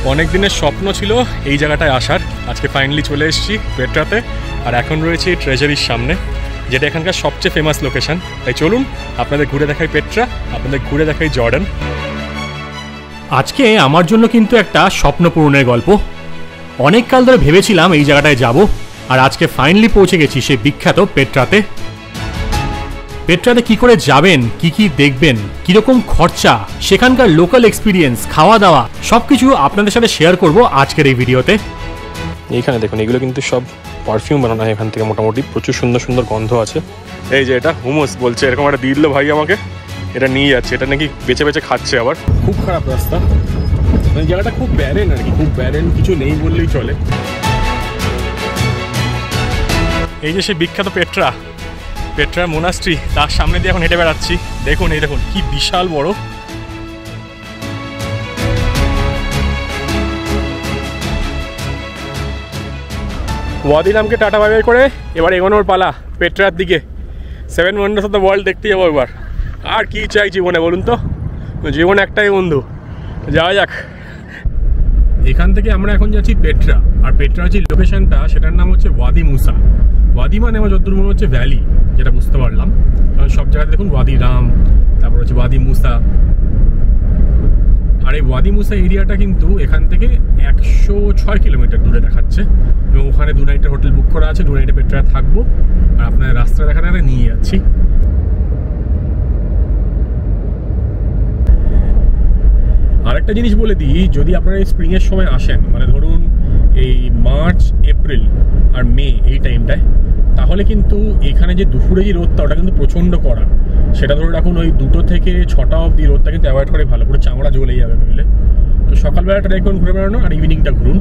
অনেক দিনের স্বপ্ন ছিল এই জায়গাটায় আসার, আজকে ফাইনালি চলে এসেছি পেট্রাতে। আর এখন রয়েছে ট্রেজারির সামনে, যেটা এখানকার সবচেয়ে ফেমাস লোকেশন। তাই চলুন আপনাদের ঘুরে দেখাই পেট্রা, আপনাদের ঘুরে দেখাই জর্ডান। আজকে আমার জন্য কিন্তু একটা স্বপ্ন পূরণের গল্প। অনেক কাল ধরে ভেবেছিলাম এই জায়গাটায় যাব, আর আজকে ফাইনালি পৌঁছে গেছি সেই বিখ্যাত পেট্রাতে। পেট্রাতে কি করে যাবেন, কি কি দেখবেন, কিরকম খরচা, সেখানকার লোকাল এক্সপিরিয়েন্স, খাওয়া দাওয়া, সবকিছু আপনাদের সাথে শেয়ার করব আজকের এই ভিডিওতে। এইখানে দেখুন, এগুলো কিন্তু সব পারফিউম বানানো হয় এখান থেকে, মোটামুটি প্রচুর সুন্দর সুন্দর গন্ধ আছে। এই যে এটা হুমস বলছে, এরকম একটা দিয়ে দিল ভাই আমাকে, এটা নিয়ে যাচ্ছে, এটা নাকি বেছে বেছে খাচ্ছে। আবার খুব খারাপ রাস্তা, এই জায়গাটা খুব ব্যারেন আর কি, খুব ব্যারেন, কিছু নেই বললেই চলে। এই যে সে বিখ্যাত পেট্রার মোনাস্ট্রি, তার সামনে দিয়ে এখন হেঁটে বেড়াচ্ছি। দেখুন, এই দেখুন কি বিশাল বড়। ওয়াদি নামকে টাটা বাই বাই করে এবার এগোনোর পালা পেট্রার দিকে। 7 ওয়ান্ডার্স অফ দ্য ওয়ার্ল্ড দেখতে যাবো এবার। আর কি চাই জীবনে বলুন তো, জীবন একটাই বন্ধু, যাওয়া যাক। এখান থেকে আমরা এখন যাচ্ছি পেট্রা, আর পেট্রার যে লোকেশনটা সেটার নাম হচ্ছে ওয়াদি মুসা। ওয়াদি মানে আমার যতদূর মনে হচ্ছে ভ্যালি, যেটা বুঝতে পারলাম, কারণ সব জায়গায় দেখুন ওয়াদি রাম, তারপর হচ্ছে ওয়াদি মুসা। আর এই ওয়াদি মুসা এরিয়াটা কিন্তু এখান থেকে 106 কিলোমিটার দূরে দেখাচ্ছে, এবং ওখানে 2 নাইটের হোটেল বুক করা আছে, 2 নাইটে পেট্রায় থাকবো, আর আপনার রাস্তা দেখাতে নিয়ে যাচ্ছি। আরেকটা জিনিস বলে দিই, যদি আপনারা এই স্প্রিংয়ের সময় আসেন, মানে ধরুন এই মার্চ, এপ্রিল আর মে, এই টাইমটায়, তাহলে কিন্তু এখানে যে দুপুরে যে রোদটা, ওটা কিন্তু প্রচণ্ড কড়া। সেটা ধরে রাখুন ওই 2টো থেকে 6টা অবধি রোদটা কিন্তু অ্যাভয়েড করে ভালো, পুরো চামড়া জ্বলেই যাবে নইলে। তো সকালবেলাটা দেখুন ঘুরে বেড়ানো, আর ইভিনিংটা ঘুরুন।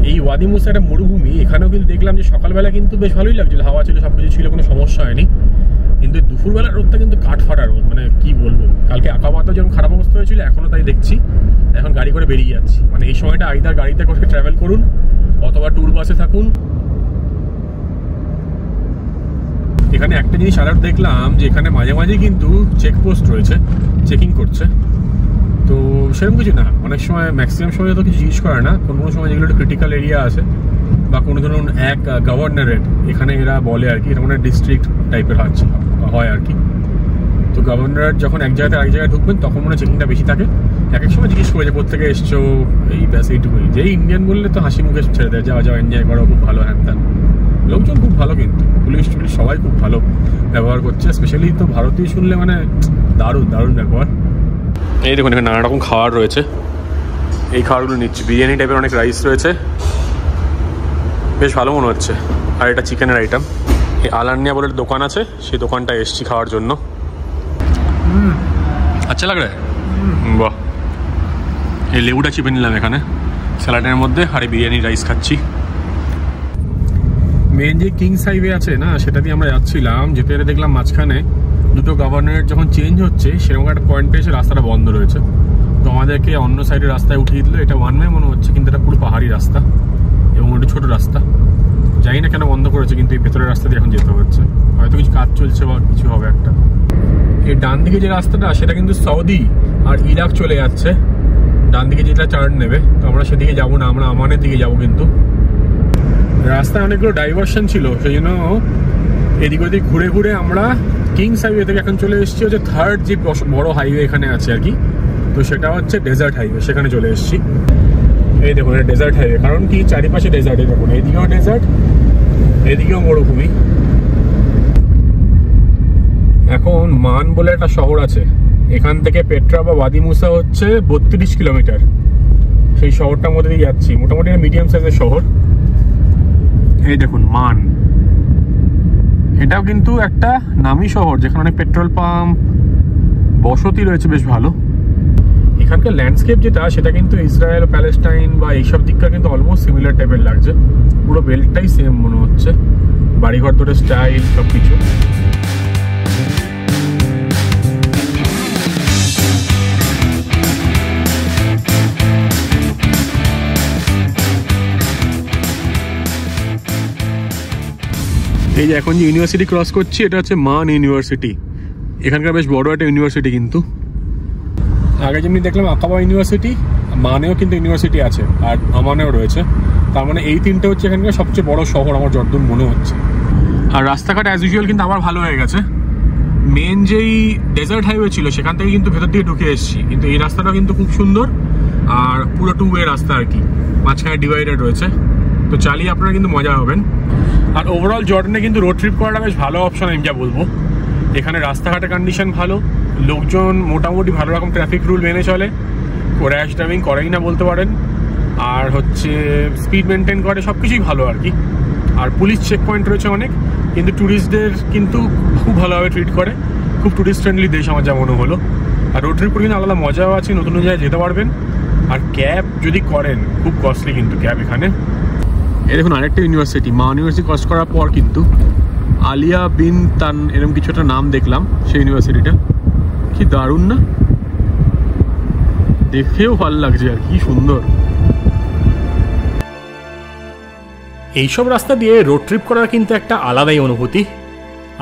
এই ওয়াদি মুসা একটা মরুভূমি, এখানেও কিন্তু দেখলাম যে সকালবেলা কিন্তু বেশ ভালোই লাগছিল, হাওয়া ছিল, সব কিছু ছিল, কোনো সমস্যা হয়নি। কিন্তু দুপুরবেলার রোদটা কিন্তু কাঠফাটা রোদ, মানে কি বলবো। কালকে আঁকাবাতাও যেমন খারাপ অবস্থা হয়েছিল, এখনও তাই দেখছি। এখন গাড়ি করে বেরিয়ে যাচ্ছি, মানে এই সময়টা আইদার গাড়িতে করে ট্রাভেল করুন অথবা ট্যুর বাসে থাকুন। এখানে একটা জিনিস আর দেখলাম যে এখানে মাঝে মাঝে কিন্তু চেকপোস্ট রয়েছে, চেকিং করছে। তো সেরকম কিছু না, অনেক সময় ম্যাক্সিমাম সময় তো কিছু জিজ্ঞেস করে না, কোনো সময় যেগুলো একটা ক্রিটিক্যাল এরিয়া আছে বা কোনো ধরুন এক গভর্নরের, এখানে এরা বলে আর কি, এটা মানে ডিস্ট্রিক্ট টাইপের হয় আর কি। তো গভর্নর যখন এক জায়গাতে আরেক জায়গায় ঢুকবেন, তখন মনে চেকিংটা বেশি থাকে। এক এক সময় জিজ্ঞেস করে যে কোথেকে এসছো, এই ব্যাস এইটুকুই। যেই ইন্ডিয়ান বললে তো হাসি মুখে ছেড়ে দেয়, যাওয়া এনজয় করো, খুব ভালো হ্যান ত্যান। লোকজন খুব ভালো, কিন্তু পুলিশ সবাই খুব ভালো ব্যবহার করছে। স্পেশালি তো ভারতীয় শুনলে মানে দারুণ দারুণ ব্যবহার। এই দেখুন, এখানে নানা রকম খাবার রয়েছে, এই খাবারগুলো নিচ্ছি। বিরিয়ানি টাইপের অনেক রাইস রয়েছে, বেশ ভালো মনে হচ্ছে। আর এটা চিকেনের আইটেম। এই আলান্নিয়া বলে দোকান আছে, সেই দোকানটা এসছি খাওয়ার জন্য। আচ্ছা লাগে, বাহ। এই লেবুটা চিপে নিলাম এখানে স্যালাডের মধ্যে, আর এই বিরিয়ানি রাইস খাচ্ছি। মেন যে কিংস হাইওয়ে আছে না, সেটা দিয়ে আমরা যাচ্ছিলাম, যেতে যেতে দেখলাম মাঝখানে 2টো গভর্নরের যখন চেঞ্জ হচ্ছে, সেরকম একটা পয়েন্টে এসে রাস্তাটা বন্ধ রয়েছে। তো আমাদেরকে অন্য সাইডের রাস্তায় উঠিয়ে দিল। এটা ওয়ান ওয়ে মনে হচ্ছে, কিন্তু এটা পুরো পাহাড়ি রাস্তা এবং ওটা ছোটো রাস্তা। জানি না কেন বন্ধ করেছে, কিন্তু এই ভেতরের রাস্তা দিয়ে এখন যেতে হচ্ছে, হয়তো কিছু কাজ চলছে বা কিছু হবে একটা। এই ডান দিকে যে রাস্তাটা, সেটা কিন্তু সৌদি আর ইরাক চলে যাচ্ছে। ডান দিকে যেটা টার্ন নেবে, তো আমরা সেদিকে যাবো না, আমরা আমানের দিকে যাবো। কিন্তু রাস্তায় অনেকগুলো ডাইভারশন ছিল, সেই জন্য এদিক ওদিক ঘুরে ঘুরে আমরা কিংস হাইওয়ে থেকে এখন চলে এসেছি হচ্ছে 3rd যে বড় হাইওয়ে এখানে আছে আর কি। তো সেটা হচ্ছে ডেজার্ট হাইওয়ে, সেখানে চলে এসেছি। এই দেখুন, এটা ডেজার্ট হাইওয়ে, কারণ কি চারিপাশে ডেজার্ট। এই দেখুন, এদিকেও ডেজার্ট, এদিকেও মরুভূমি। এখন মান বলে একটা শহর আছে, এখান থেকে পেট্রা বা ওয়াদি মুসা হচ্ছে 32 কিলোমিটার। সেই শহরটার মধ্যে দিয়ে যাচ্ছি, মোটামুটি মিডিয়াম সাইজের শহর। এই দেখুন মান, এটাও কিন্তু একটা নামি শহর, যেখানে অনেক পেট্রোল পাম্প, বসতি রয়েছে, বেশ ভালো। এখানকার ল্যান্ডস্কেপ যেটা, সেটা কিন্তু ইসরায়েল, প্যালেস্টাইন বা এইসব দিককার কিন্তু অলমোস্ট সিমিলার টাইপের লাগছে। পুরো বেল্টটাই সেম মনে হচ্ছে, বাড়িঘর ধরে স্টাইল সব কিছু। এই যে এখন যে ইউনিভার্সিটি ক্রস করছি, এটা হচ্ছে মান ইউনিভার্সিটি। এখানকার বেশ বড় একটা ইউনিভার্সিটি কিন্তু। আগে যেমনি দেখলাম আকাবা ইউনিভার্সিটি, মানেও কিন্তু ইউনিভার্সিটি আছে, আর আমানেও রয়েছে। তার মানে এই তিনটে হচ্ছে এখানকার সবচেয়ে বড় শহর আমার যতদূর মনে হচ্ছে। আর রাস্তাঘাট অ্যাজ ইউজুয়াল কিন্তু আবার ভালো হয়ে গেছে। মেন যেই ডেজার্ট হাইওয়ে ছিল সেখান থেকে কিন্তু ভেতর দিকে ঢুকে এসেছি, কিন্তু এই রাস্তাটা কিন্তু খুব সুন্দর আর পুরো 2 ওয়ে রাস্তা আর কি, মাঝখানে ডিভাইডার রয়েছে, তো চালিয়ে আপনারা কিন্তু মজা হবেন। আর ওভারঅল জর্ডানে কিন্তু রোড ট্রিপ করাটা বেশ ভালো অপশন আমি যা বলবো। এখানে রাস্তাঘাটের কন্ডিশন ভালো, লোকজন মোটামুটি ভালো রকম ট্রাফিক রুল মেনে চলে, র্যাশ ড্রাইভিং করেই না বলতে পারেন, আর হচ্ছে স্পিড মেনটেন করে, সব কিছুই ভালো আর কি। আর পুলিশ চেক পয়েন্ট রয়েছে অনেক, কিন্তু ট্যুরিস্টদের কিন্তু খুব ভালোভাবে ট্রিট করে, খুব ট্যুরিস্ট ফ্রেন্ডলি দেশ আমার যা মনে হলো। আর রোড ট্রিপ করে কিন্তু আলাদা মজাও আছে, নতুন জায়গায় যেতে পারবেন। আর ক্যাব যদি করেন খুব কস্টলি কিন্তু ক্যাব এখানে। এই দেখুন আরেকটা ইউনিভার্সিটি, মা ইউনিভার্সিটি ক্রস করার পর কিন্তু আলিয়া বিন তান এরকম কিছু একটা নাম দেখলাম সেই ইউনিভার্সিটিটা। কি দারুণ না, দেখেও ভালো লাগছে আর কি সুন্দর। এইসব রাস্তা দিয়ে রোড ট্রিপ করার কিন্তু একটা আলাদাই অনুভূতি।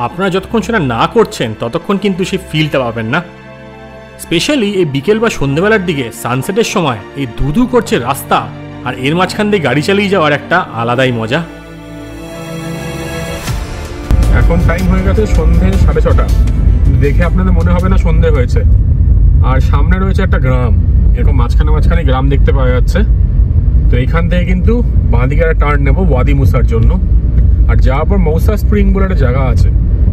আপনারা যতক্ষণ সেটা না করছেন ততক্ষণ কিন্তু সেই ফিলটা পাবেন না। স্পেশালি এই বিকেল বা সন্ধ্যেবেলার দিকে সানসেটের সময় এই ধুধু করছে রাস্তা, আর এর মাঝখান দিয়ে গাড়ি চালিয়ে যাওয়ার একটা আলাদাই মজা। এখন টাইম হয়ে গেছে সন্ধ্যে 6:30, দেখে আপনাদের মনে হবে না সন্ধ্যে হয়েছে। আর সামনে রয়েছে একটা গ্রাম, এরকম মাঝখানে গ্রাম দেখতে পাওয়া যাচ্ছে। তো এইখান থেকে কিন্তু বাঁদিকে একটা টার্ন নেবো ওয়াদি মুসার জন্য। আর যাওয়ার পর মৌসা স্প্রিং বলে একটা জায়গা আছে,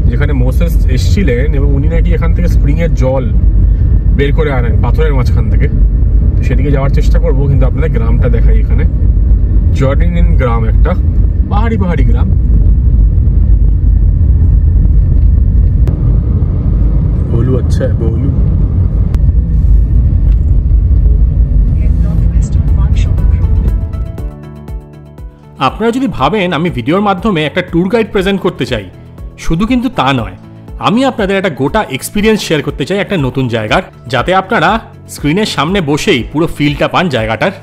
যেখানে মোসেস এসছিলেন এবং উনি নাকি এখান থেকে স্প্রিংয়ের জল বের করে আনেন পাথরের মাঝখান থেকে। তো সেদিকে যাওয়ার চেষ্টা করবো, কিন্তু আপনাদের গ্রামটা দেখাই। এখানে জর্ডিনিন গ্রাম, একটা পাহাড়ি গ্রাম। বলু আচ্ছা বলু। আপনারা যদি ভাবেন আমি ভিডিওর মাধ্যমে একটা ট্যুর গাইড প্রেজেন্ট করতে চাই, শুধু কিন্তু তা নয়, আমি আপনাদের একটা গোটা এক্সপিরিয়েন্স শেয়ার করতে চাই একটা নতুন জায়গার, যাতে আপনারা স্ক্রিনের সামনে বসেই পুরো ফিলটা পান জায়গাটার।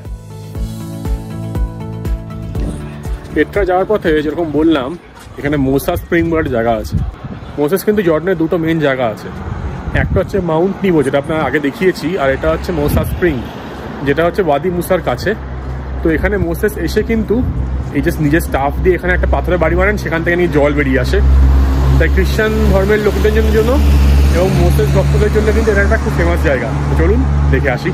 পেট্রা যাওয়ার পথে যেরকম বললাম, এখানে মোসা স্প্রিং বলে জায়গা আছে। মোসেস কিন্তু জর্ডানের দুটো মেন জায়গা আছে, একটা হচ্ছে মাউন্ট নিভো যেটা আপনার আগে দেখিয়েছি, আর এটা হচ্ছে মোসা স্প্রিং যেটা হচ্ছে ওয়াদি মুসার কাছে। তো এখানে মোসেস এসে কিন্তু এই যে নিজের স্টাফ দিয়ে এখানে একটা পাথরের বাড়ি বানান, সেখান থেকে নিয়ে জল বেরিয়ে আসে। তাই খ্রিস্টান ধর্মের লোকদের জন্য এবং মোসেস ভক্তদের জন্য কিন্তু এটা একটা খুব ফেমাস জায়গা। তো চলুন দেখে আসি।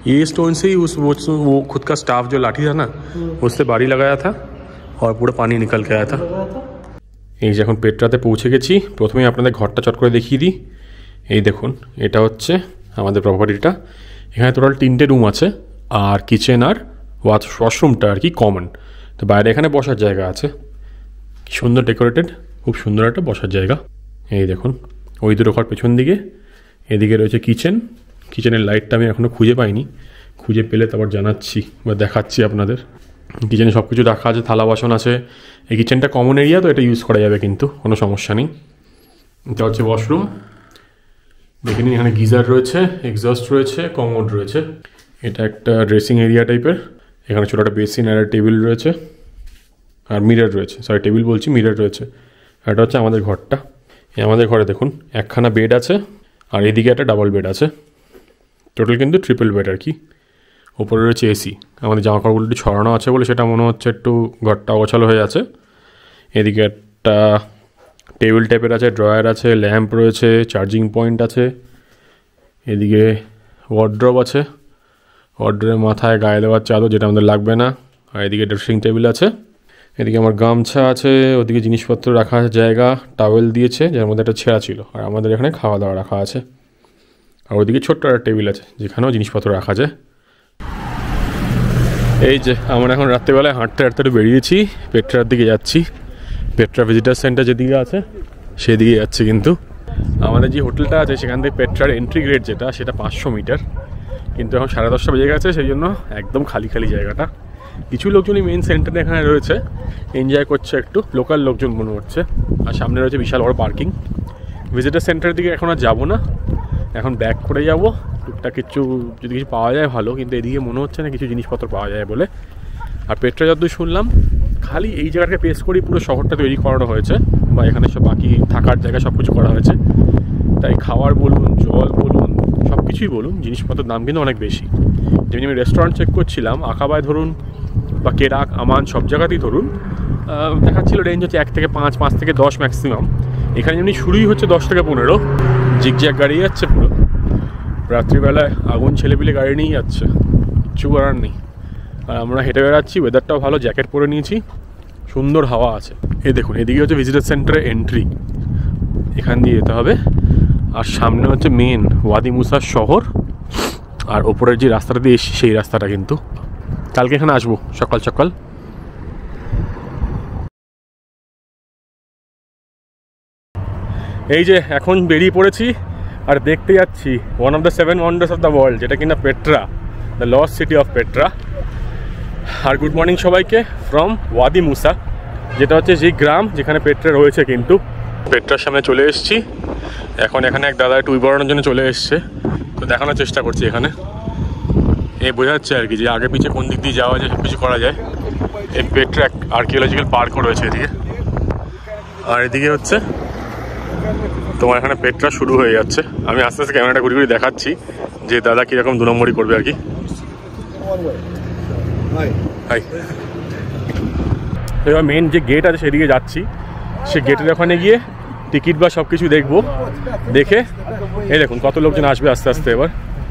ये स्टोन से ही वो खुद का स्टाफ जो लाठी था ना, उससे बाड़ी लगाया था और पूरा पानी निकल के आया था। এই যে এখন পেট্রাতে পৌঁছে গেছি। প্রথমেই আপনাদের ঘরটা চট করে দেখিয়ে দিই। এই দেখুন, এটা হচ্ছে আমাদের প্রপার্টিটা। এখানে টোটাল 3টে রুম আছে, আর কিচেন আর ওয়াশরুমটা আর কি কমন। তো বাইরে এখানে বসার জায়গা আছে, কি সুন্দর ডেকোরেটেড, খুব সুন্দর একটা বসার জায়গা। এই দেখুন ওই দুটো ঘর পেছন দিকে, এদিকে রয়েছে কিচেনের লাইটটা আমি এখনও খুঁজে পাইনি, খুঁজে পেলে তারপর জানাচ্ছি বা দেখাচ্ছি আপনাদের। কিচেনে সব কিছু রাখা আছে, থালা বাসন আছে। এই কিচেনটা কমন এরিয়া, তো এটা ইউজ করা যাবে, কিন্তু কোনো সমস্যা নেই। এটা হচ্ছে ওয়াশরুম, দেখে নিন। এখানে গিজার রয়েছে, এক্সস্ট রয়েছে, কমোড রয়েছে। এটা একটা ড্রেসিং এরিয়া টাইপের। এখানে ছোটো একটা বেসিন আর টেবিল রয়েছে, আর মিরর রয়েছে। সরি, টেবিল বলছি, মিরর রয়েছে। আর এটা হচ্ছে আমাদের ঘরটা। আমাদের ঘরে দেখুন একখানা বেড আছে, আর এদিকে একটা ডাবল বেড আছে। টোটাল কিন্তু ট্রিপল বেড আর কি। ওপরে রয়েছে এসি। আমাদের জামা কাপড়গুলো একটু ছড়ানো আছে বলে সেটা মনে হচ্ছে একটু ঘরটা অগোছালো হয়ে আছে। এদিকে একটা টেবিল টাইপের আছে, ড্রয়ার আছে, ল্যাম্প রয়েছে, চার্জিং পয়েন্ট আছে। এদিকে ওয়ার্ড্রপ আছে, ওয়ার্ড্রপের মাথায় গায়ে দেওয়ার চাদর যেটা আমাদের লাগবে না। আর এদিকে ড্রেসিং টেবিল আছে, এদিকে আমার গামছা আছে, ওদিকে জিনিসপত্র রাখার জায়গা, টাওয়েল দিয়েছে যার মধ্যে একটা ছেঁড়া ছিল। আর আমাদের এখানে খাওয়া দাওয়া রাখা আছে। আর ওদিকে ছোট্ট একটা টেবিল আছে যেখানেও জিনিসপত্র রাখা যায়। এই যে আমরা এখন রাত্রেবেলায় হাঁটতে একটু বেরিয়েছি, পেট্রার দিকে যাচ্ছি। পেট্রা ভিজিটার সেন্টার যেদিকে আছে সেদিকে যাচ্ছি। কিন্তু আমাদের যে হোটেলটা আছে সেখান থেকে পেট্রার এন্ট্রি গেট যেটা, সেটা 500 মিটার। কিন্তু এখন 10:30 বেজে গেছে, সেই জন্য একদম খালি জায়গাটা। কিছু লোকজনই মেন সেন্টারে এখানে রয়েছে, এনজয় করছে, একটু লোকাল লোকজন মনে হচ্ছে। আর সামনে রয়েছে বিশাল বড় পার্কিং। ভিজিটার সেন্টারের দিকে এখন আর যাবো না, এখন ব্যাক করে যাবো। টুকটাক কিছু যদি কিছু পাওয়া যায় ভালো, কিন্তু এদিকে মনে হচ্ছে না কিছু জিনিসপত্র পাওয়া যায় বলে। আর পেট্রা যতদূর শুনলাম খালি এই জায়গাটাকে পেস করেই পুরো শহরটা তৈরি করানো হয়েছে, বা এখানে সব বাকি থাকার জায়গা সব কিছু করা হয়েছে। তাই খাওয়ার বলুন, জল বলুন, সব কিছুই বলুন, জিনিসপত্রের দাম কিন্তু অনেক বেশি। যেমনি আমি রেস্টুরেন্ট চেক করছিলাম, আকাবায় ধরুন বা কেরাক, আমান, সব জায়গাতেই ধরুন দেখাচ্ছিল রেঞ্জ হচ্ছে 1 থেকে 5, 5 থেকে 10 ম্যাক্সিমাম। এখানে যেমনি শুরুই হচ্ছে 10 থেকে 15, জিগজ্যাগ গাড়ি যাচ্ছে পুরো। রাত্রিবেলায় আগুন ছেলেপিলে গাড়ি নিয়েই যাচ্ছে, কিচ্ছু করার নেই। আর আমরা হেঁটে বেড়াচ্ছি, ওয়েদারটাও ভালো, জ্যাকেট পরে নিয়েছি, সুন্দর হাওয়া আছে। এই দেখুন, এদিকে হচ্ছে ভিজিটার সেন্টারের এন্ট্রি, এখান দিয়ে যেতে হবে। আর সামনে হচ্ছে মেন ওয়াদি মুসার শহর, আর ওপরের যে রাস্তাটা দিয়ে এসছি সেই রাস্তাটা। কিন্তু কালকে এখানে আসবো সকাল সকাল। এই যে এখন বেরিয়ে পড়েছি আর দেখতে যাচ্ছি one of the 7 wonders of the world, যেটা কিনা Petra, the lost city of Petra. আর গুড মর্নিং সবাইকে ফ্রম ওয়াদি মুসা, যেটা হচ্ছে সেই গ্রাম যেখানে পেট্রা রয়েছে। কিন্তু পেট্রার সামনে চলে এসেছি এখন। এখানে এক দাদা টুই বড়ানোর জন্য চলে এসছে, তো দেখানোর চেষ্টা করছি এখানে। এই বোঝা যাচ্ছে আর কি যে আগে পিছিয়ে কোন দিক দিয়ে যাওয়া যায়, সব কিছু করা যায়। এই পেট্রা আর্কিওলজিক্যাল পার্কও রয়েছে এদিকে, আর এদিকে হচ্ছে তোমার এখানে পেট্রা শুরু হয়ে যাচ্ছে। আমি আস্তে আস্তে ক্যামেরাটা ঘুরি ঘুরি দেখাচ্ছি যে দাদা কীরকম 2 নম্বরই করবে আর কি। হাই, এবার মেন যে গেট আছে সেদিকে যাচ্ছি। সে গেটের ওখানে গিয়ে টিকিট বা সব কিছু দেখবো, দেখে এই দেখুন কত লোকজন আসবে আস্তে আস্তে। এবার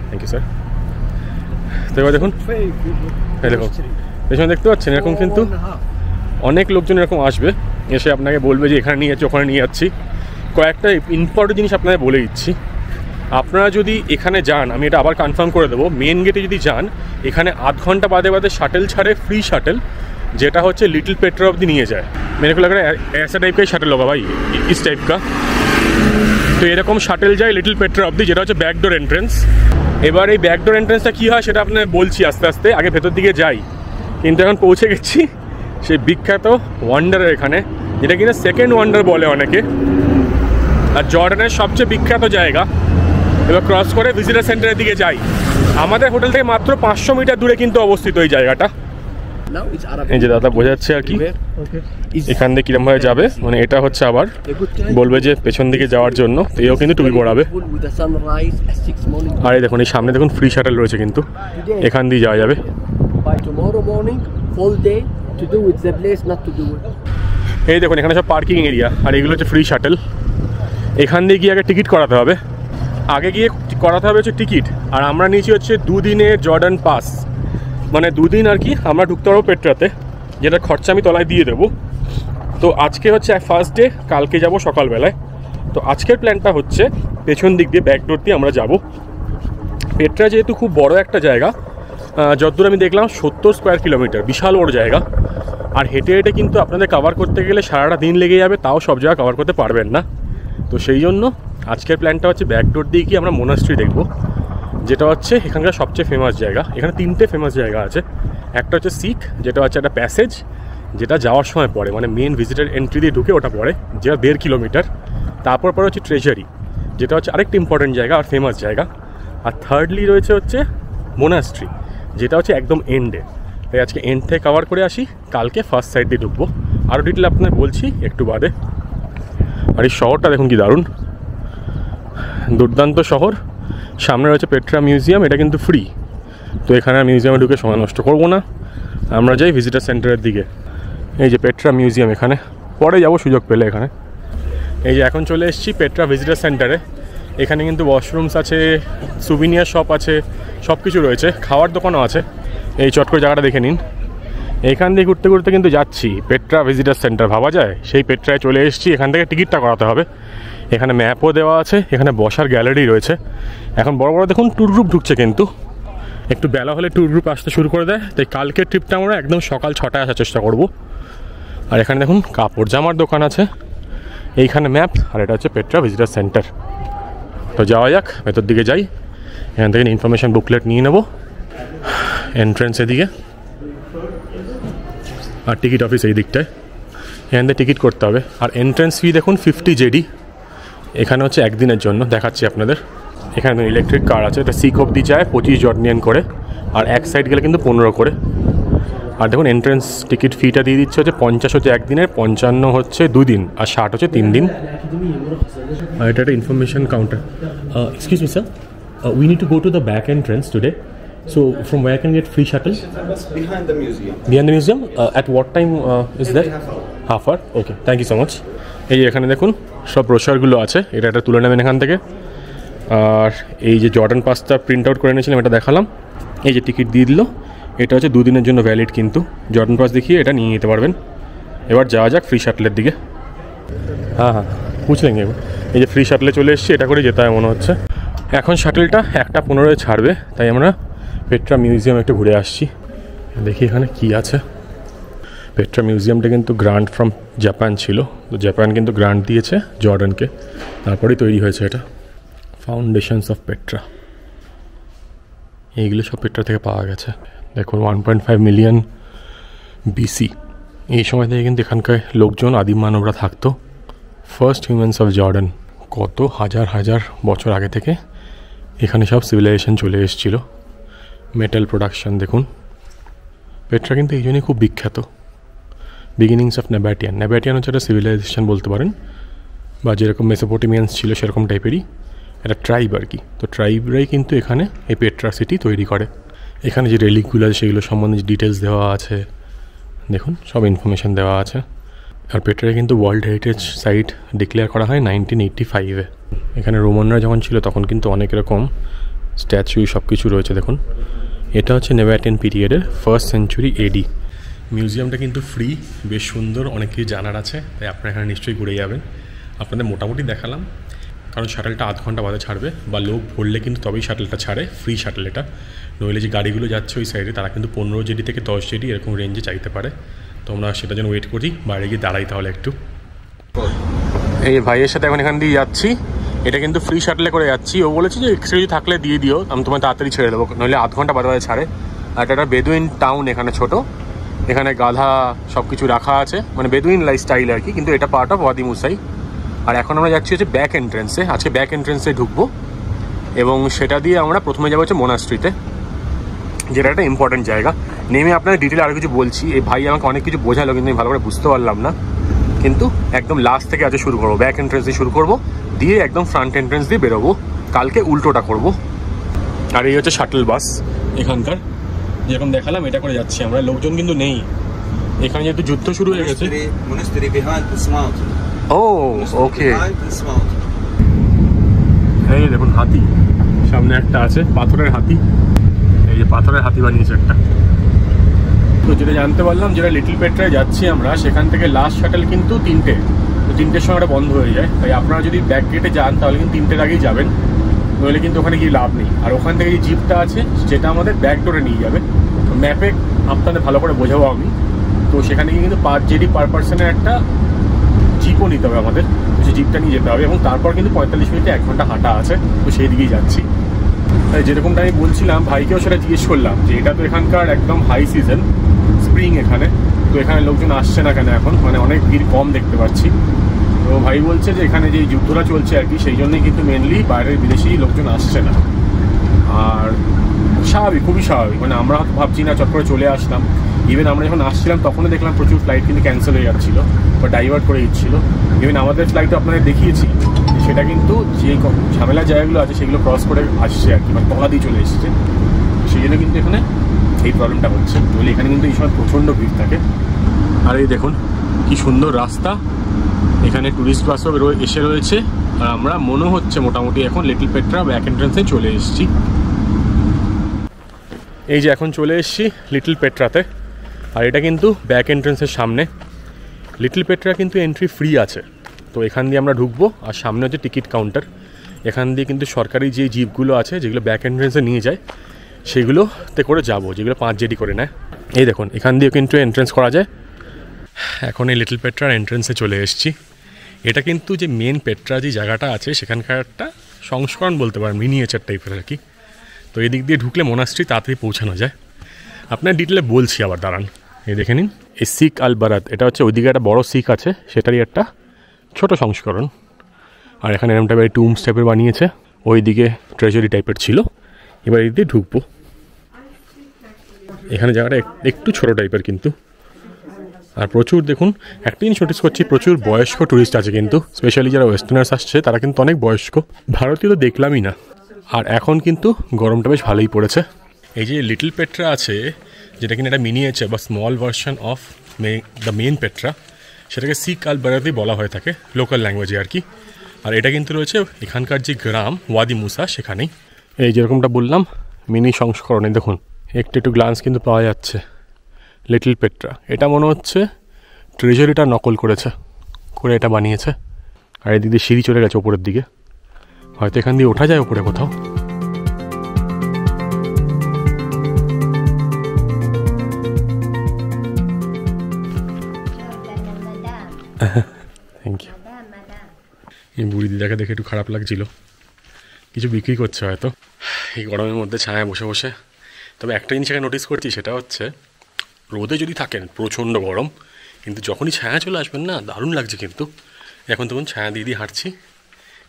থ্যাংক ইউ স্যার। তো এবার দেখুন, এই দেখুন পেছনে দেখতে পাচ্ছেন, এরকম কিন্তু অনেক লোকজন এরকম আসবে, এসে আপনাকে বলবে যে এখানে নিয়ে যাচ্ছি, ওখানে নিয়ে যাচ্ছি। কয়েকটা ইম্পর্টেন্ট জিনিস আপনাকে বলে দিচ্ছি। আপনারা যদি এখানে যান, আমি এটা আবার কনফার্ম করে দেবো, মেন গেটে যদি যান, এখানে আধ ঘন্টা বাদে বাদে শাটেল ছাড়ে, ফ্রি শাটেল, যেটা হচ্ছে लिटिल पेट्रा অब्দি নিয়ে যায়। मेरे को लग रहा है ऐसा टाइप का ही शटल होगा भाई, इस टाइप का। তো এরকম শাটেল যায় লিটল পেট্রা অব্দি, যেটা হচ্ছে ব্যাকডোর এন্ট্রেন্স। এবার এই ব্যাকডোর এন্ট্রেন্সটা কী হয় সেটা আপনার বলছি আস্তে আস্তে, আগে ভেতর দিকে যাই। কিন্তু এখন পৌঁছে গেছি সেই বিখ্যাত ওয়ান্ডারের এখানে, যেটা কিনা 2nd ওয়ান্ডার বলে অনেকে, আর জর্ডানের সবচেয়ে বিখ্যাত জায়গা। এবার ক্রস করে ভিজিটার সেন্টারের দিকে যাই। আমাদের হোটেল থেকে মাত্র 500 মিটার দূরে কিন্তু অবস্থিত এই জায়গাটা। এই যে দাদা বোঝাচ্ছে আর কি এখান থেকে কিরমভাবে যাবে, মানে এটা হচ্ছে আবার বলবে যে পেছন দিকে যাওয়ার জন্য, তো এও কিন্তু টুপি পড়াবে। আর এই দেখুন, এই সামনে দেখুন ফ্রি শাটেল রয়েছে, কিন্তু এখান দিয়ে যাওয়া যাবে। এই দেখুন এখানে সব পার্কিং এরিয়া, আর এগুলো হচ্ছে ফ্রি শাটেল। এখান দিয়ে গিয়ে আগে টিকিট করাতে হবে, আগে গিয়ে করাতে হবে হচ্ছে টিকিট। আর আমরা নিয়েছি হচ্ছে 2 দিনের জর্ডান পাস, মানে 2 দিন আর কি আমরা ঢুকতে পারবো পেট্রাতে, যেটা খরচা আমি তলায় দিয়ে দেবো। তো আজকে হচ্ছে ফার্স্ট ডে, কালকে যাব সকালবেলায়। তো আজকের প্ল্যানটা হচ্ছে পেছন দিক দিয়ে ব্যাকডোর দিয়ে আমরা যাব। পেট্রা যেহেতু খুব বড় একটা জায়গা, যতদূর আমি দেখলাম 70 স্কোয়ার কিলোমিটার, বিশাল বড় জায়গা। আর হেঁটে হেঁটে কিন্তু আপনাদের কভার করতে গেলে সারাটা দিন লেগে যাবে, তাও সব জায়গা কভার করতে পারবেন না। তো সেই জন্য আজকের প্ল্যানটা হচ্ছে ব্যাকডোর দিয়ে গিয়ে আমরা মোনাস্ট্রি দেখবো, যেটা হচ্ছে এখানকার সবচেয়ে ফেমাস জায়গা। এখানে 3টে ফেমাস জায়গা আছে। একটা হচ্ছে শিখ, যেটা হচ্ছে একটা প্যাসেজ, যেটা যাওয়ার সময় পড়ে, মানে মেন ভিজিটার এন্ট্রি দিয়ে ঢুকে ওটা পড়ে, যেটা 1.5 কিলোমিটার। তারপর পরে হচ্ছে ট্রেজারি, যেটা হচ্ছে আরেকটা ইম্পর্টেন্ট জায়গা আর ফেমাস জায়গা। আর থার্ডলি রয়েছে হচ্ছে মোনাস্ট্রি, যেটা হচ্ছে একদম এন্ডে। তাই আজকে এন্ড থেকে কভার করে আসি, কালকে ফার্স্ট সাইড দিয়ে ঢুকবো। আরও ডিটেল আপনাকে বলছি একটু বাদে। আর এই শহরটা দেখুন কি দারুণ, দুর্দান্ত শহর। সামনে রয়েছে পেট্রা মিউজিয়াম, এটা কিন্তু ফ্রি। তো এখানে মিউজিয়ামে ঢুকে সময় নষ্ট করবো না, আমরা যাই ভিজিটার সেন্টারের দিকে। এই যে পেট্রা মিউজিয়াম, এখানে পরে যাবো সুযোগ পেলে। এখানে এই যে এখন চলে এসেছি পেট্রা ভিজিটার সেন্টারে। এখানে কিন্তু ওয়াশরুমস আছে, সুভিনিয়ার শপ আছে, সব কিছু রয়েছে, খাওয়ার দোকানও আছে। এই চট করে জায়গাটা দেখে নিন। এইখান দিয়ে ঘুরতে ঘুরতে কিন্তু যাচ্ছি পেট্রা ভিজিটার সেন্টার, ভাবা যায় সেই পেট্রায় চলে এসেছি। এখান থেকে টিকিটটা করাতে হবে। এখানে ম্যাপও দেওয়া আছে, এখানে বসার গ্যালারি রয়েছে। এখন বড় বড় দেখুন ট্যুর গ্রুপ ঢুকছে, কিন্তু একটু বেলা হলে ট্যুর গ্রুপ আসতে শুরু করে দেয়। তাই কালকের ট্রিপটা আমরা একদম সকাল 6টায় আসার চেষ্টা করব। আর এখানে দেখুন কাপড় জামার দোকান আছে, এইখানে ম্যাপ, আর এটা হচ্ছে পেট্রা ভিজিটার সেন্টার। তো যাওয়া যাক, ভেতর দিকে যাই। এখান থেকে ইনফরমেশান বুকলেট নিয়ে নেব। এন্ট্রেন্স এদিকে, আর টিকিট অফিস এই দিকটায়। এখান থেকে টিকিট করতে হবে। আর এন্ট্রেন্স ফি দেখুন 50 জেডি। এখানে হচ্ছে একদিনের জন্য, দেখাচ্ছি আপনাদের। এখানে ইলেকট্রিক কার আছে, এটা 6 অব্দি যায় 25 জর্ডিয়ান করে, আর এক সাইড গেলে কিন্তু 15 করে। আর দেখুন এন্ট্রেন্স টিকিট ফিটা দিয়ে দিচ্ছে হচ্ছে 50 হচ্ছে একদিনের, 55 হচ্ছে 2 দিন, আর 60 হচ্ছে 3 দিন। আর এটা একটা information counter. Excuse me sir, we need to go to the back entrance today. So from where I can get free shuttle? Behind the museum. Behind the museum? At what time is that? Half hour. Okay, thank you so much. এই যে এখানে দেখুন সব ব্রোশারগুলো আছে, এটা একটা তুলে নেবেন এখান থেকে। আর এই যে জর্ডান পাসটা প্রিন্ট আউট করে নিয়েছিলাম, এটা দেখালাম। এই যে টিকিট দিয়ে দিল, এটা হচ্ছে 2 দিনের জন্য ভ্যালিড, কিন্তু জর্ডান পাস দেখিয়ে এটা নিয়ে নিতে পারবেন। এবার যাওয়া যাক ফ্রি শাটলের দিকে। হ্যাঁ হ্যাঁ, বুঝলেন? এই যে ফ্রি শাটলে চলে এসেছি, এটা করে যেতে হয় মনে হচ্ছে। এখন শাটলটা 1:15 ছাড়বে, তাই আমরা পেট্রা মিউজিয়াম একটু ঘুরে আসছি। দেখি এখানে কি আছে। পেট্রা মিউজিয়ামটা কিন্তু গ্রান্ট ফ্রম জাপান ছিল, তো জাপান কিন্তু গ্রান্ট দিয়েছে জর্ডানকে, তারপরেই তৈরি হয়েছে এটা। ফাউন্ডেশনস অফ পেট্রা, এইগুলো সব পেট্রা থেকে পাওয়া গেছে। দেখুন 1.5 মিলিয়ন BC, এই সময় থেকে কিন্তু এখানকার লোকজন আদিম মানবরা থাকতো। ফার্স্ট হিউম্যানস অফ জর্ডান, কত হাজার হাজার বছর আগে থেকে এখানে সব সিভিলাইজেশন চলে এসেছিল। মেটাল প্রোডাকশন দেখুন। পেট্রা কিন্তু এই জন্যই খুব বিখ্যাত। বিগিনিংস অফ নেবাটিয়ান, নেবাটিয়ান হচ্ছে একটা সিভিলাইজেশন বলতে পারেন, বা যেরকম মেসোপটেমিয়ান্স ছিল সেরকম টাইপেরই একটা ট্রাইব আর কি। তো ট্রাইবরাই কিন্তু এখানে এই পেট্রা সিটি তৈরি করে। এখানে যে রেলিকগুলো আছে সেগুলো সম্বন্ধে ডিটেলস দেওয়া আছে, দেখুন সব ইনফরমেশান দেওয়া আছে। আর পেট্রাকে কিন্তু ওয়ার্ল্ড হেরিটেজ সাইট ডিক্লেয়ার করা হয় 1985-এ। এখানে রোমানরা যখন ছিল তখন কিন্তু অনেক রকম স্ট্যাচু সব কিছু রয়েছে দেখুন। এটা হচ্ছে নেভাটিয়ান পিরিয়ডের 1st সেঞ্চুরি AD। মিউজিয়ামটা কিন্তু ফ্রি, বেশ সুন্দর, অনেক কিছু জানার আছে, তাই আপনারা এখানে নিশ্চয়ই ঘুরে যাবেন। আপনাদের মোটামুটি দেখালাম, কারণ শাটলটা আধ ঘন্টা বাদে ছাড়বে, বা লোক ভরলে কিন্তু তবেই শাটলটা ছাড়ে, ফ্রি শাটল এটা। নইলে যে গাড়িগুলো যাচ্ছে ওই সাইডে তারা কিন্তু 15 জেডি থেকে 10 জেডি এরকম রেঞ্জে চাইতে পারে। তোমরা সেটা যেন ওয়েট করি, বাইরে গিয়ে দাঁড়াই তাহলে একটু। এই ভাইয়ের সাথে এখন এখান দিয়ে যাচ্ছি, এটা কিন্তু ফ্রি শাটলে করে যাচ্ছি। ও বলেছে যে এক্সট্রা যদি থাকলে দিয়ে দিও, আমি তোমার তাড়াতাড়ি ছেড়ে দেবো, নইলে আধ ঘন্টা বাদে বাদে ছাড়ে। আর এটা একটা বেদুইন টাউন এখানে ছোট, এখানে গাধা সব কিছু রাখা আছে, মানে বেদুইন লাইফ স্টাইল আর কি, কিন্তু এটা পার্ট অফ ওয়াদি মুসাই। আর এখন আমরা যাচ্ছি হচ্ছে ব্যাক এন্ট্রেন্সে, আজকে ব্যাক এন্ট্রেন্সে ঢুকবো, এবং সেটা দিয়ে আমরা প্রথমে যাবো হচ্ছে মোনাস্ট্রিতে, যেটা একটা ইম্পর্টেন্ট জায়গা। নেমে আপনাদের ডিটেলে আরও কিছু বলছি। এই ভাই আমাকে অনেক কিছু বোঝালো, কিন্তু আমি ভালো করে বুঝতে পারলাম না। কিন্তু একদম লাস্ট থেকে আজকে শুরু করবো, ব্যাক এন্ট্রেন্স দিয়ে শুরু করবো, দিয়ে একদম ফ্রন্ট এন্ট্রেন্স দিয়ে বেরোবো। কালকে উল্টোটা করব। আর এই হচ্ছে শাটল বাস এখানকার, যেরকম দেখালাম এটা করে যাচ্ছি আমরা। লোকজন কিন্তু নেই এখানে, যেহেতু যুদ্ধ শুরু হয়ে গেছে। ও ওকে, এই দেখুন হাতি সামনে একটা আছে, পাথরের হাতি। এই যে পাথরের হাতি বানিয়েছে একটা। তো যেটা জানতে পারলাম, যেটা লিটল পেট্রায় যাচ্ছি আমরা, সেখান থেকে লাস্ট শাটল কিন্তু 3টে, তো 3টের সময় এটা বন্ধ হয়ে যায়। তাই আপনারা যদি ব্যাক গেটে যান তাহলে কিন্তু 3টের আগেই যাবেন, নইলে কিন্তু ওখানে গিয়ে লাভ নেই। আর ওখান থেকে যে জিপটা আছে সেটা আমাদের ব্যাক ডোরে নিয়ে যাবে। তো ম্যাপে আপনাদের ভালো করে বোঝাবো আমি। তো সেখানে গিয়ে কিন্তু 5 জেডি পার পার্সনের একটা জিপও নিতে হবে আমাদের, তো সেই জিপটা নিয়ে যেতে হবে। এবং তারপর কিন্তু 45 মিনিটে 1 ঘন্টা হাঁটা আছে, তো সেই দিকেই যাচ্ছি। তাই যেরকমটা আমি বলছিলাম, ভাইকেও সেটা জিজ্ঞেস করলাম যে এটা তো এখানকার একদম হাই সিজন, স্প্রিং এখানে, তো এখানে লোকজন আসছে না কেন এখন, মানে অনেক ভিড় কম দেখতে পাচ্ছি। তো ভাই বলছে যে এখানে যে যুদ্ধটা চলছে আর কি, সেই জন্যই কিন্তু মেনলি বাইরের বিদেশি লোকজন আসছে না। আর স্বাভাবিক, খুবই স্বাভাবিক, মানে আমরা ভাবছি না চট করে চলে আসলাম। ইভেন আমরা যখন আসছিলাম তখনও দেখলাম প্রচুর ফ্লাইট কিন্তু ক্যান্সেল হয়ে যাচ্ছিলো বা ডাইভার্ট করে দিচ্ছিলো। ইভেন আমাদের ফ্লাইটও আপনাদের দেখিয়েছি, সেটা কিন্তু যে ঝামেলা জায়গাগুলো আছে সেগুলো ক্রস করে আসছে আর কি, মানে তলা দিয়ে চলে এসেছে। সেই জন্য কিন্তু এখানে এই প্রবলেমটা হচ্ছে। বলে এখানে কিন্তু এই সময় প্রচণ্ড ভিড় থাকে। আর এই দেখুন কি সুন্দর রাস্তা, এখানে টুরিস্ট বাসও এসে রয়েছে। আর আমরা মনে হচ্ছে মোটামুটি এখন লিটল পেট্রা ব্যাক এন্ট্রেন্সে চলে এসেছি। এই যে এখন চলে এসেছি লিটল পেট্রাতে, আর এটা কিন্তু ব্যাক এন্ট্রেন্সের সামনে। লিটল পেট্রা কিন্তু এন্ট্রি ফ্রি আছে, তো এখান দিয়ে আমরা ঢুকবো। আর সামনে হচ্ছে টিকিট কাউন্টার, এখান দিয়ে কিন্তু সরকারি যে জিপগুলো আছে যেগুলো ব্যাক এন্ট্রেন্সে নিয়ে যায় সেগুলোতে করে যাব, যেগুলো 5 জেডি করে নেয়। এই দেখুন এখান দিয়ে কিন্তু এন্ট্রেন্স করা যায়। এখন এই লিটল পেট্রার এন্ট্রেন্সে চলে এসেছি। এটা কিন্তু যে মেন পেট্রা যে জায়গাটা আছে সেখানকার একটা সংস্করণ বলতে পারেন, মিনিয়েচার টাইপের আর কি। তো এই দিক দিয়ে ঢুকলে মোনাস্ট্রি তাড়াতাড়ি পৌঁছানো যায়। আপনার ডিটেলে বলছি আবার, দাঁড়ান। এই দেখে নিন, এই শিখ আল বারাত, এটা হচ্ছে ওইদিকে একটা বড় শিখ আছে সেটারই একটা ছোট সংস্করণ। আর এখানে এরকম টাইপের টুমস টাইপের বানিয়েছে, ওই দিকে ট্রেজারি টাইপের ছিল। এবার এই দিয়ে ঢুকবো। এখানে জায়গাটা একটু ছোটো টাইপের কিন্তু। আর প্রচুর দেখুন, একটা জিনিস নোটিস করছি, প্রচুর বয়স্ক ট্যুরিস্ট আছে কিন্তু, স্পেশালি যারা ওয়েস্টার্নার্স আসছে তারা কিন্তু অনেক বয়স্ক। ভারতীয় তো দেখলামই না। আর এখন কিন্তু গরমটা বেশ ভালোই পড়েছে। এই যে লিটল পেট্রা আছে, যেটা কিনা একটা মিনিয়েচার বা small version of the main Petra, সেটাকে সি কালবারাতি বলা হয়ে থাকে লোকাল ল্যাঙ্গুয়েজে আর কি। আর এটা কিন্তু রয়েছে এখানকার যে গ্রাম ওয়াদি মুসা সেখানেই। এই যেরকমটা বললাম মিনি সংস্করণে দেখুন একটু গ্লান্স কিন্তু পাওয়া যাচ্ছে লিটল পেট্রা। এটা মনে হচ্ছে ট্রেজারিটা নকল করে এটা বানিয়েছে। আর এদিক দিয়ে সিঁড়ি চলে গেছে ওপরের দিকে, হয়তো এখান দিয়ে ওঠা যায় ওপরে কোথাও। Thank you. এই বুড়ি দিদাকে দেখে একটু খারাপ লাগছিল, কিছু বিক্রি করছে হয়তো এই গরমের মধ্যে ছায়ায় বসে বসে। তবে একটা জিনিস এখানে নোটিস করছি, সেটা হচ্ছে রোদে যদি থাকেন প্রচণ্ড গরম, কিন্তু যখনই ছায়া চলে আসবেন না দারুণ লাগছে কিন্তু। এখন তখন ছায়া দিয়ে হাঁটছি,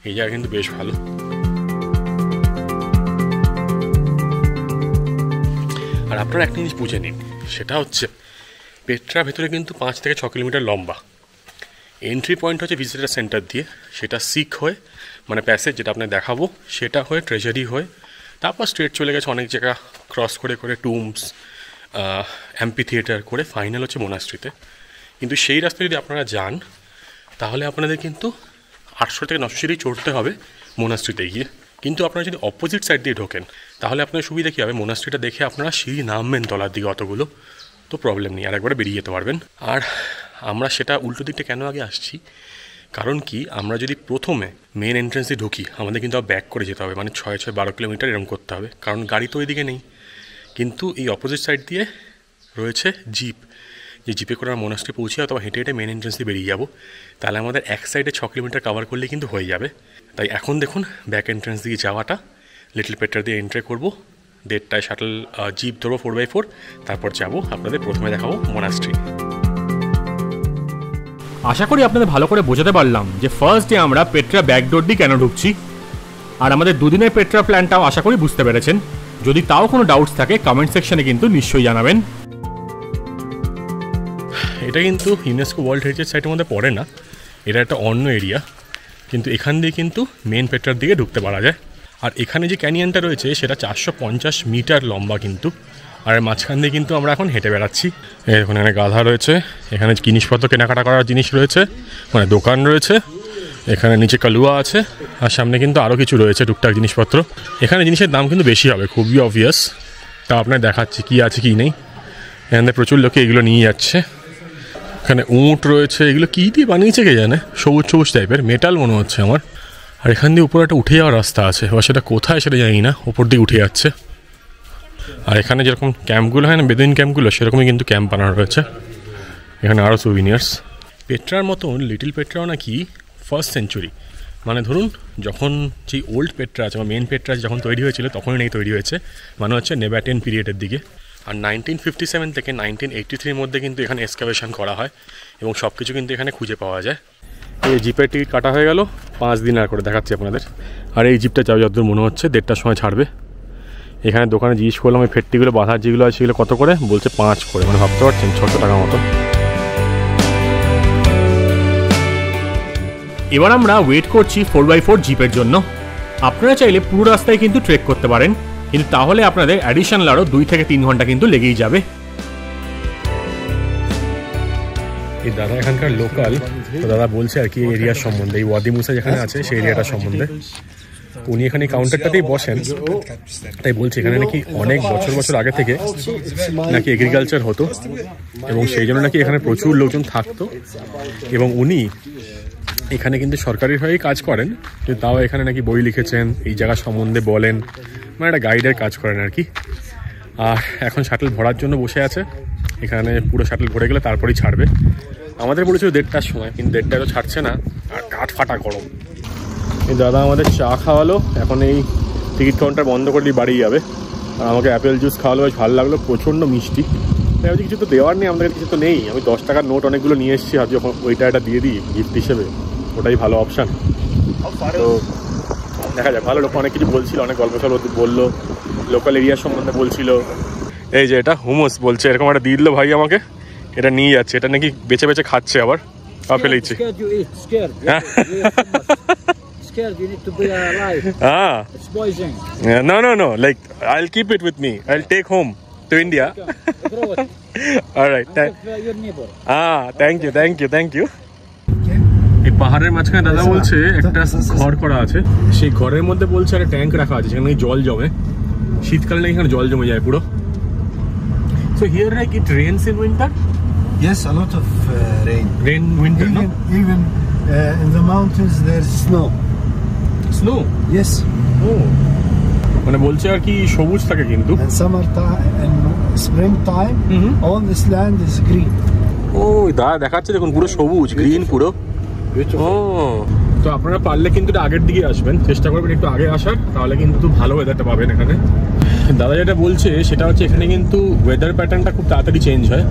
এই জায়গা কিন্তু বেশ ভালো। আর আপনারা একটা জিনিস বুঝে নিন, সেটা হচ্ছে পেট্রার ভেতরে কিন্তু 5 থেকে 6 কিলোমিটার লম্বা। এন্ট্রি পয়েন্ট হচ্ছে ভিজিটার সেন্টার দিয়ে, সেটা সিক হয়ে মানে প্যাসেজ যেটা আপনাকে দেখাবো সেটা হয়ে ট্রেজারি হয়ে তারপর স্ট্রেট চলে গেছে অনেক জায়গা ক্রস করে টুমস, অ্যাম্পি থিয়েটার করে ফাইনাল হচ্ছে মোনাস্ট্রিতে। কিন্তু সেই রাস্তায় যদি আপনারা যান তাহলে আপনাদের কিন্তু 800 থেকে 900 সিঁড়ি চড়তে হবে মোনাস্ট্রিতে গিয়ে। কিন্তু আপনারা যদি অপোজিট সাইড দিয়ে ঢোকেন তাহলে আপনার সুবিধা কী হবে, মোনাস্ট্রিটা দেখে আপনারা সিঁড়ি নামবেন তলার দিকে অতগুলো, তো প্রবলেম নেই, আর একবারে বেরিয়ে যেতে পারবেন। আর আমরা সেটা উল্টো দিকটা কেন আগে আসছি, কারণ কি আমরা যদি প্রথমে মেন এন্ট্রেন্সে ঢুকি আমাদের কিন্তু ব্যাক করে যেতে হবে, মানে 6-12 কিলোমিটার এরকম করতে হবে, কারণ গাড়ি তো ওইদিকে নেই। কিন্তু এই অপোজিট সাইড দিয়ে রয়েছে জিপ, যে জিপে করে আমরা মোনাস্ট্রি পৌঁছে অথবা হেঁটে হেঁটে মেন এন্ট্রেন্স দিয়ে বেরিয়ে যাবো। তাহলে আমাদের এক সাইডে 6 কিলোমিটার কভার করলে কিন্তু হয়ে যাবে। তাই এখন দেখুন ব্যাক এন্ট্রেন্স দিয়ে যাওয়াটা, লিটল পেট্রা দিয়ে এন্ট্রি করবো, 1:30টায় শাটল জিপ ধরবো 4x4, তারপর যাবো আপনাদের প্রথমে দেখাবো মোনাস্ট্রি। আশা করি আপনাদের ভালো করে বোঝাতে পারলাম যে ফার্স্ট ডে আমরা পেট্রা ব্যাকডোর দিয়ে কেন ঢুকছি, আর আমাদের দুদিনের পেট্রা প্ল্যানটাও আশা করি বুঝতে পেরেছেন। যদি তাও কোনো ডাউটস থাকে কমেন্ট সেকশনে কিন্তু নিশ্চয়ই জানাবেন। এটা কিন্তু ইউনেস্কো ওয়ার্ল্ড হেরিটেজ সাইটের মধ্যে পড়ে না, এটা একটা অন্য এরিয়া, কিন্তু এখান দিয়ে কিন্তু মেন পেট্রার দিকে ঢুকতে পারা যায়। আর এখানে যে ক্যানিয়নটা রয়েছে সেটা 450 মিটার লম্বা কিন্তু, আর মাঝখান দিয়ে কিন্তু আমরা এখন হেঁটে বেড়াচ্ছি। এখন এখানে গাধা রয়েছে, এখানে জিনিসপত্র কেনাকাটা করার জিনিস রয়েছে, মানে দোকান রয়েছে, এখানে নিচে কালুয়া আছে, আর সামনে কিন্তু আরও কিছু রয়েছে টুকটাক জিনিসপত্র। এখানে জিনিসের দাম কিন্তু বেশি হবে, খুবই অবভিয়াস, তা আপনাকে দেখাচ্ছি কী আছে কী নেই। এখানে প্রচুর লোকে এগুলো নিয়ে যাচ্ছে। এখানে উঁট রয়েছে, এগুলো কী দিয়ে বানিয়েছে কে জানে, সবুজ সবুজ টাইপের, মেটাল মনে হচ্ছে আমার। আর এখান দিয়ে উপরে একটা উঠে যাওয়ার রাস্তা আছে, এবার সেটা কোথায় সেটা জানি না, উপর দিকে উঠে যাচ্ছে। আর এখানে যেরকম ক্যাম্পগুলো হয় না, বেদুইন ক্যাম্পগুলো, সেরকমই কিন্তু ক্যাম্প বানানো রয়েছে। এখানে আরও সুভিনিয়ার্স। পেট্রার মতন লিটল পেট্রাও নাকি 1st সেঞ্চুরি, মানে ধরুন যখন যেই ওল্ড পেট্রা আছে বা মেন পেট্রা যখন তৈরি হয়েছিল তখনই নেই তৈরি হয়েছে, মানে হচ্ছে নেভাটিয়ান পিরিয়ডের দিকে। আর 1957 থেকে 1983-র মধ্যে কিন্তু এখানে এক্সকাভেশন করা হয় এবং সব কিছু কিন্তু এখানে খুঁজে পাওয়া যায়। এই জিপের টিকিট কাটা হয়ে গেল 5 দিন আর করে দেখাচ্ছি আপনাদের। আর এই জিপটা যাবে যতদূর মনে হচ্ছে 1:30টার সময় ছাড়বে। এখানে দোকানে জিজ্ঞেস করলাম ওই ফেটটিগুলো বাঁধার যেগুলো আছে সেগুলো কত করে, বলছে 5 করে, মানে ভাবতে পারছেন 600 টাকা মতো। এবার আমরা ওয়েট করছি 4x4 জিপের জন্য। আপনারা চাইলে পুরো রাস্তায় কিন্তু ট্রেক করতে পারেন, কিন্তু তাহলে আপনাদের অ্যাডিশনাল আরও 2 থেকে 3 ঘন্টা কিন্তু লেগেই যাবে। এই দাদা এখানকার লোকাল, তো দাদা বলছে আর কি এই এরিয়ার সম্বন্ধে, এই ওয়াদি মুসা যেখানে আছে সেই এরিয়াটার সম্বন্ধে। উনি এখানে কাউন্টারটাতেই বসেন, তাই বলছে এখানে নাকি অনেক বছর আগে থেকে নাকি এগ্রিকালচার হতো এবং সেই জন্য নাকি এখানে প্রচুর লোকজন থাকতো। এবং উনি এখানে কিন্তু সরকারি হয়েই কাজ করেন, কিন্তু তাও এখানে নাকি বই লিখেছেন, এই জায়গা সম্বন্ধে বলেন, মানে একটা গাইডের কাজ করেন আর কি। আর এখন শাটল ভরার জন্য বসে আছে, এখানে পুরো শাটল ভরে গেলে তারপরেই ছাড়বে। আমাদের বলেছিল 1:30টার সময়, কিন্তু 1:30টায় তো ছাড়ছে না, আর কাঠ ফাটা গরম। এই দাদা আমাদের চা খাওয়ালো, এখন এই টিকিট কাউন্টার বন্ধ করলেই বাড়ি যাবে। আর আমাকে অ্যাপেল জুস খাওয়ালো, বেশ ভালো লাগলো, প্রচণ্ড মিষ্টি। তাই ভাবছি কিছু তো দেওয়ার নেই, আমাদের কিছু তো নেই। আমি 10 টাকার নোট অনেকগুলো নিয়ে এসেছি, ভাবছি ওইটা একটা দিয়ে দিই গিফট হিসেবে, ওটাই ভালো অপশান। তো দেখা যাক, ভালো লোক অনেক কিছু বলছিল, অনেক গল্প সল্প বললো, লোকাল এরিয়ার সম্বন্ধে বলছিল, এই যে এটা হুমস বলছে, এরকম একটা দিয়ে দিল ভাই আমাকে, এটা নিয়ে যাচ্ছে, এটা নাকি বেছে বেছে খাচ্ছে আবার ফেলে দিচ্ছে। Scared, you need to be alive. It's poison. No, no, no. Like, I'll keep it with me. I'll take home to India. Throw it. All right. Your neighbor. Thank you, thank you, thank you. এই পাহাড়ের মাঝখানে দাদা বলছে একটা ঘর করা আছে, সেই ঘরের মধ্যে বলছে একটা ট্যাঙ্ক রাখা আছে, সেখানে জল জমে, শীতকালে নাকি এখানে জল জমে যায় পুরো। So here like it rains in winter? Yes, a lot of rain. Rain winter, no? Even in the mountains there's snow. Snow? Yes. Oh. মানে বলছে আর কি সবুজ থাকে কিন্তু। And summer time and spring time, all this land is green. ওই দাদা দেখাচ্ছে দেখুন পুরো সবুজ, গ্রিন পুরো। ও তো আপনারা পারলে কিন্তু এটা আগের দিকে আসবেন, চেষ্টা করবেন একটু আগে আসার, তাহলে কিন্তু ভালো ওয়েদারটা পাবেন এখানে। দাদা যেটা বলছে সেটা হচ্ছে এখানে কিন্তু ওয়েদার প্যাটার্নটা খুব তাড়াতাড়ি চেঞ্জ হয়।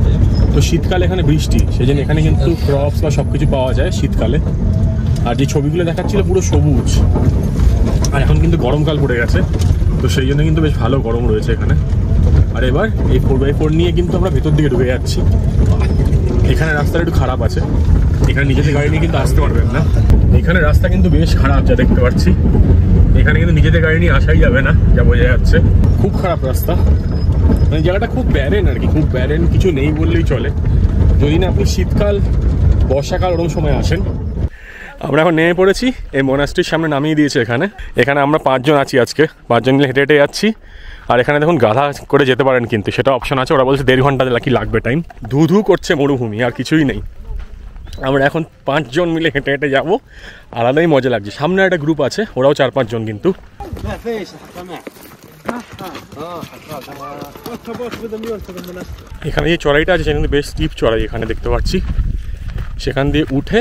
তো শীতকালে এখানে বৃষ্টি, সেই জন্য এখানে কিন্তু ক্রপস বা সব কিছু পাওয়া যায় শীতকালে। আর যে ছবিগুলো দেখাচ্ছিল পুরো সবুজ। আর এখন কিন্তু গরমকাল পড়ে গেছে, তো সেই জন্য কিন্তু বেশ ভালো গরম রয়েছে এখানে। আর এবার এই 4x4 নিয়ে কিন্তু আমরা ভেতর দিকে ঢুকে যাচ্ছি। এখানে রাস্তাটা একটু খারাপ আছে, এখানে নিজেদের গাড়ি নিয়ে কিন্তু আসতে পারবেন না। এখানে রাস্তা কিন্তু বেশ খারাপ, যা দেখতে পাচ্ছি। এখানে কিন্তু নিজেদের গাড়ি নিয়ে আসাই যাবে না, যা বোঝা যাচ্ছে। খুব খারাপ রাস্তা, মানে জায়গাটা খুব ব্যারেন আর কি, খুব ব্যারেন, কিছু নেই বললেই চলে। যদি না আপনি শীতকাল বর্ষাকাল ওরকম সময় আসেন। আমরা এখন নেমে পড়েছি, এই মোনাস্ট্রির সামনে নামিয়ে দিয়েছে এখানে। এখানে আমরা 5 জন আছি আজকে, 5 জন মিলে হেঁটে হেঁটে যাচ্ছি। আর এখানে দেখুন গাধা করে যেতে পারেন, কিন্তু সেটা অপশন আছে। ওরা বলছে 1.5 ঘন্টা কি লাগবে টাইম। ধু ধু করছে মরুভূমি, আর কিছুই নেই। আমরা এখন 5 জন মিলে হেঁটে হেঁটে যাবো, আলাদাই মজা লাগছে। সামনে একটা গ্রুপ আছে, ওরাও 4-5 জন কিন্তু। এখানে যে চড়াইটা আছে সেটা কিন্তু বেশ স্টিপ চড়াই, এখানে দেখতে পাচ্ছি। সেখান দিয়ে উঠে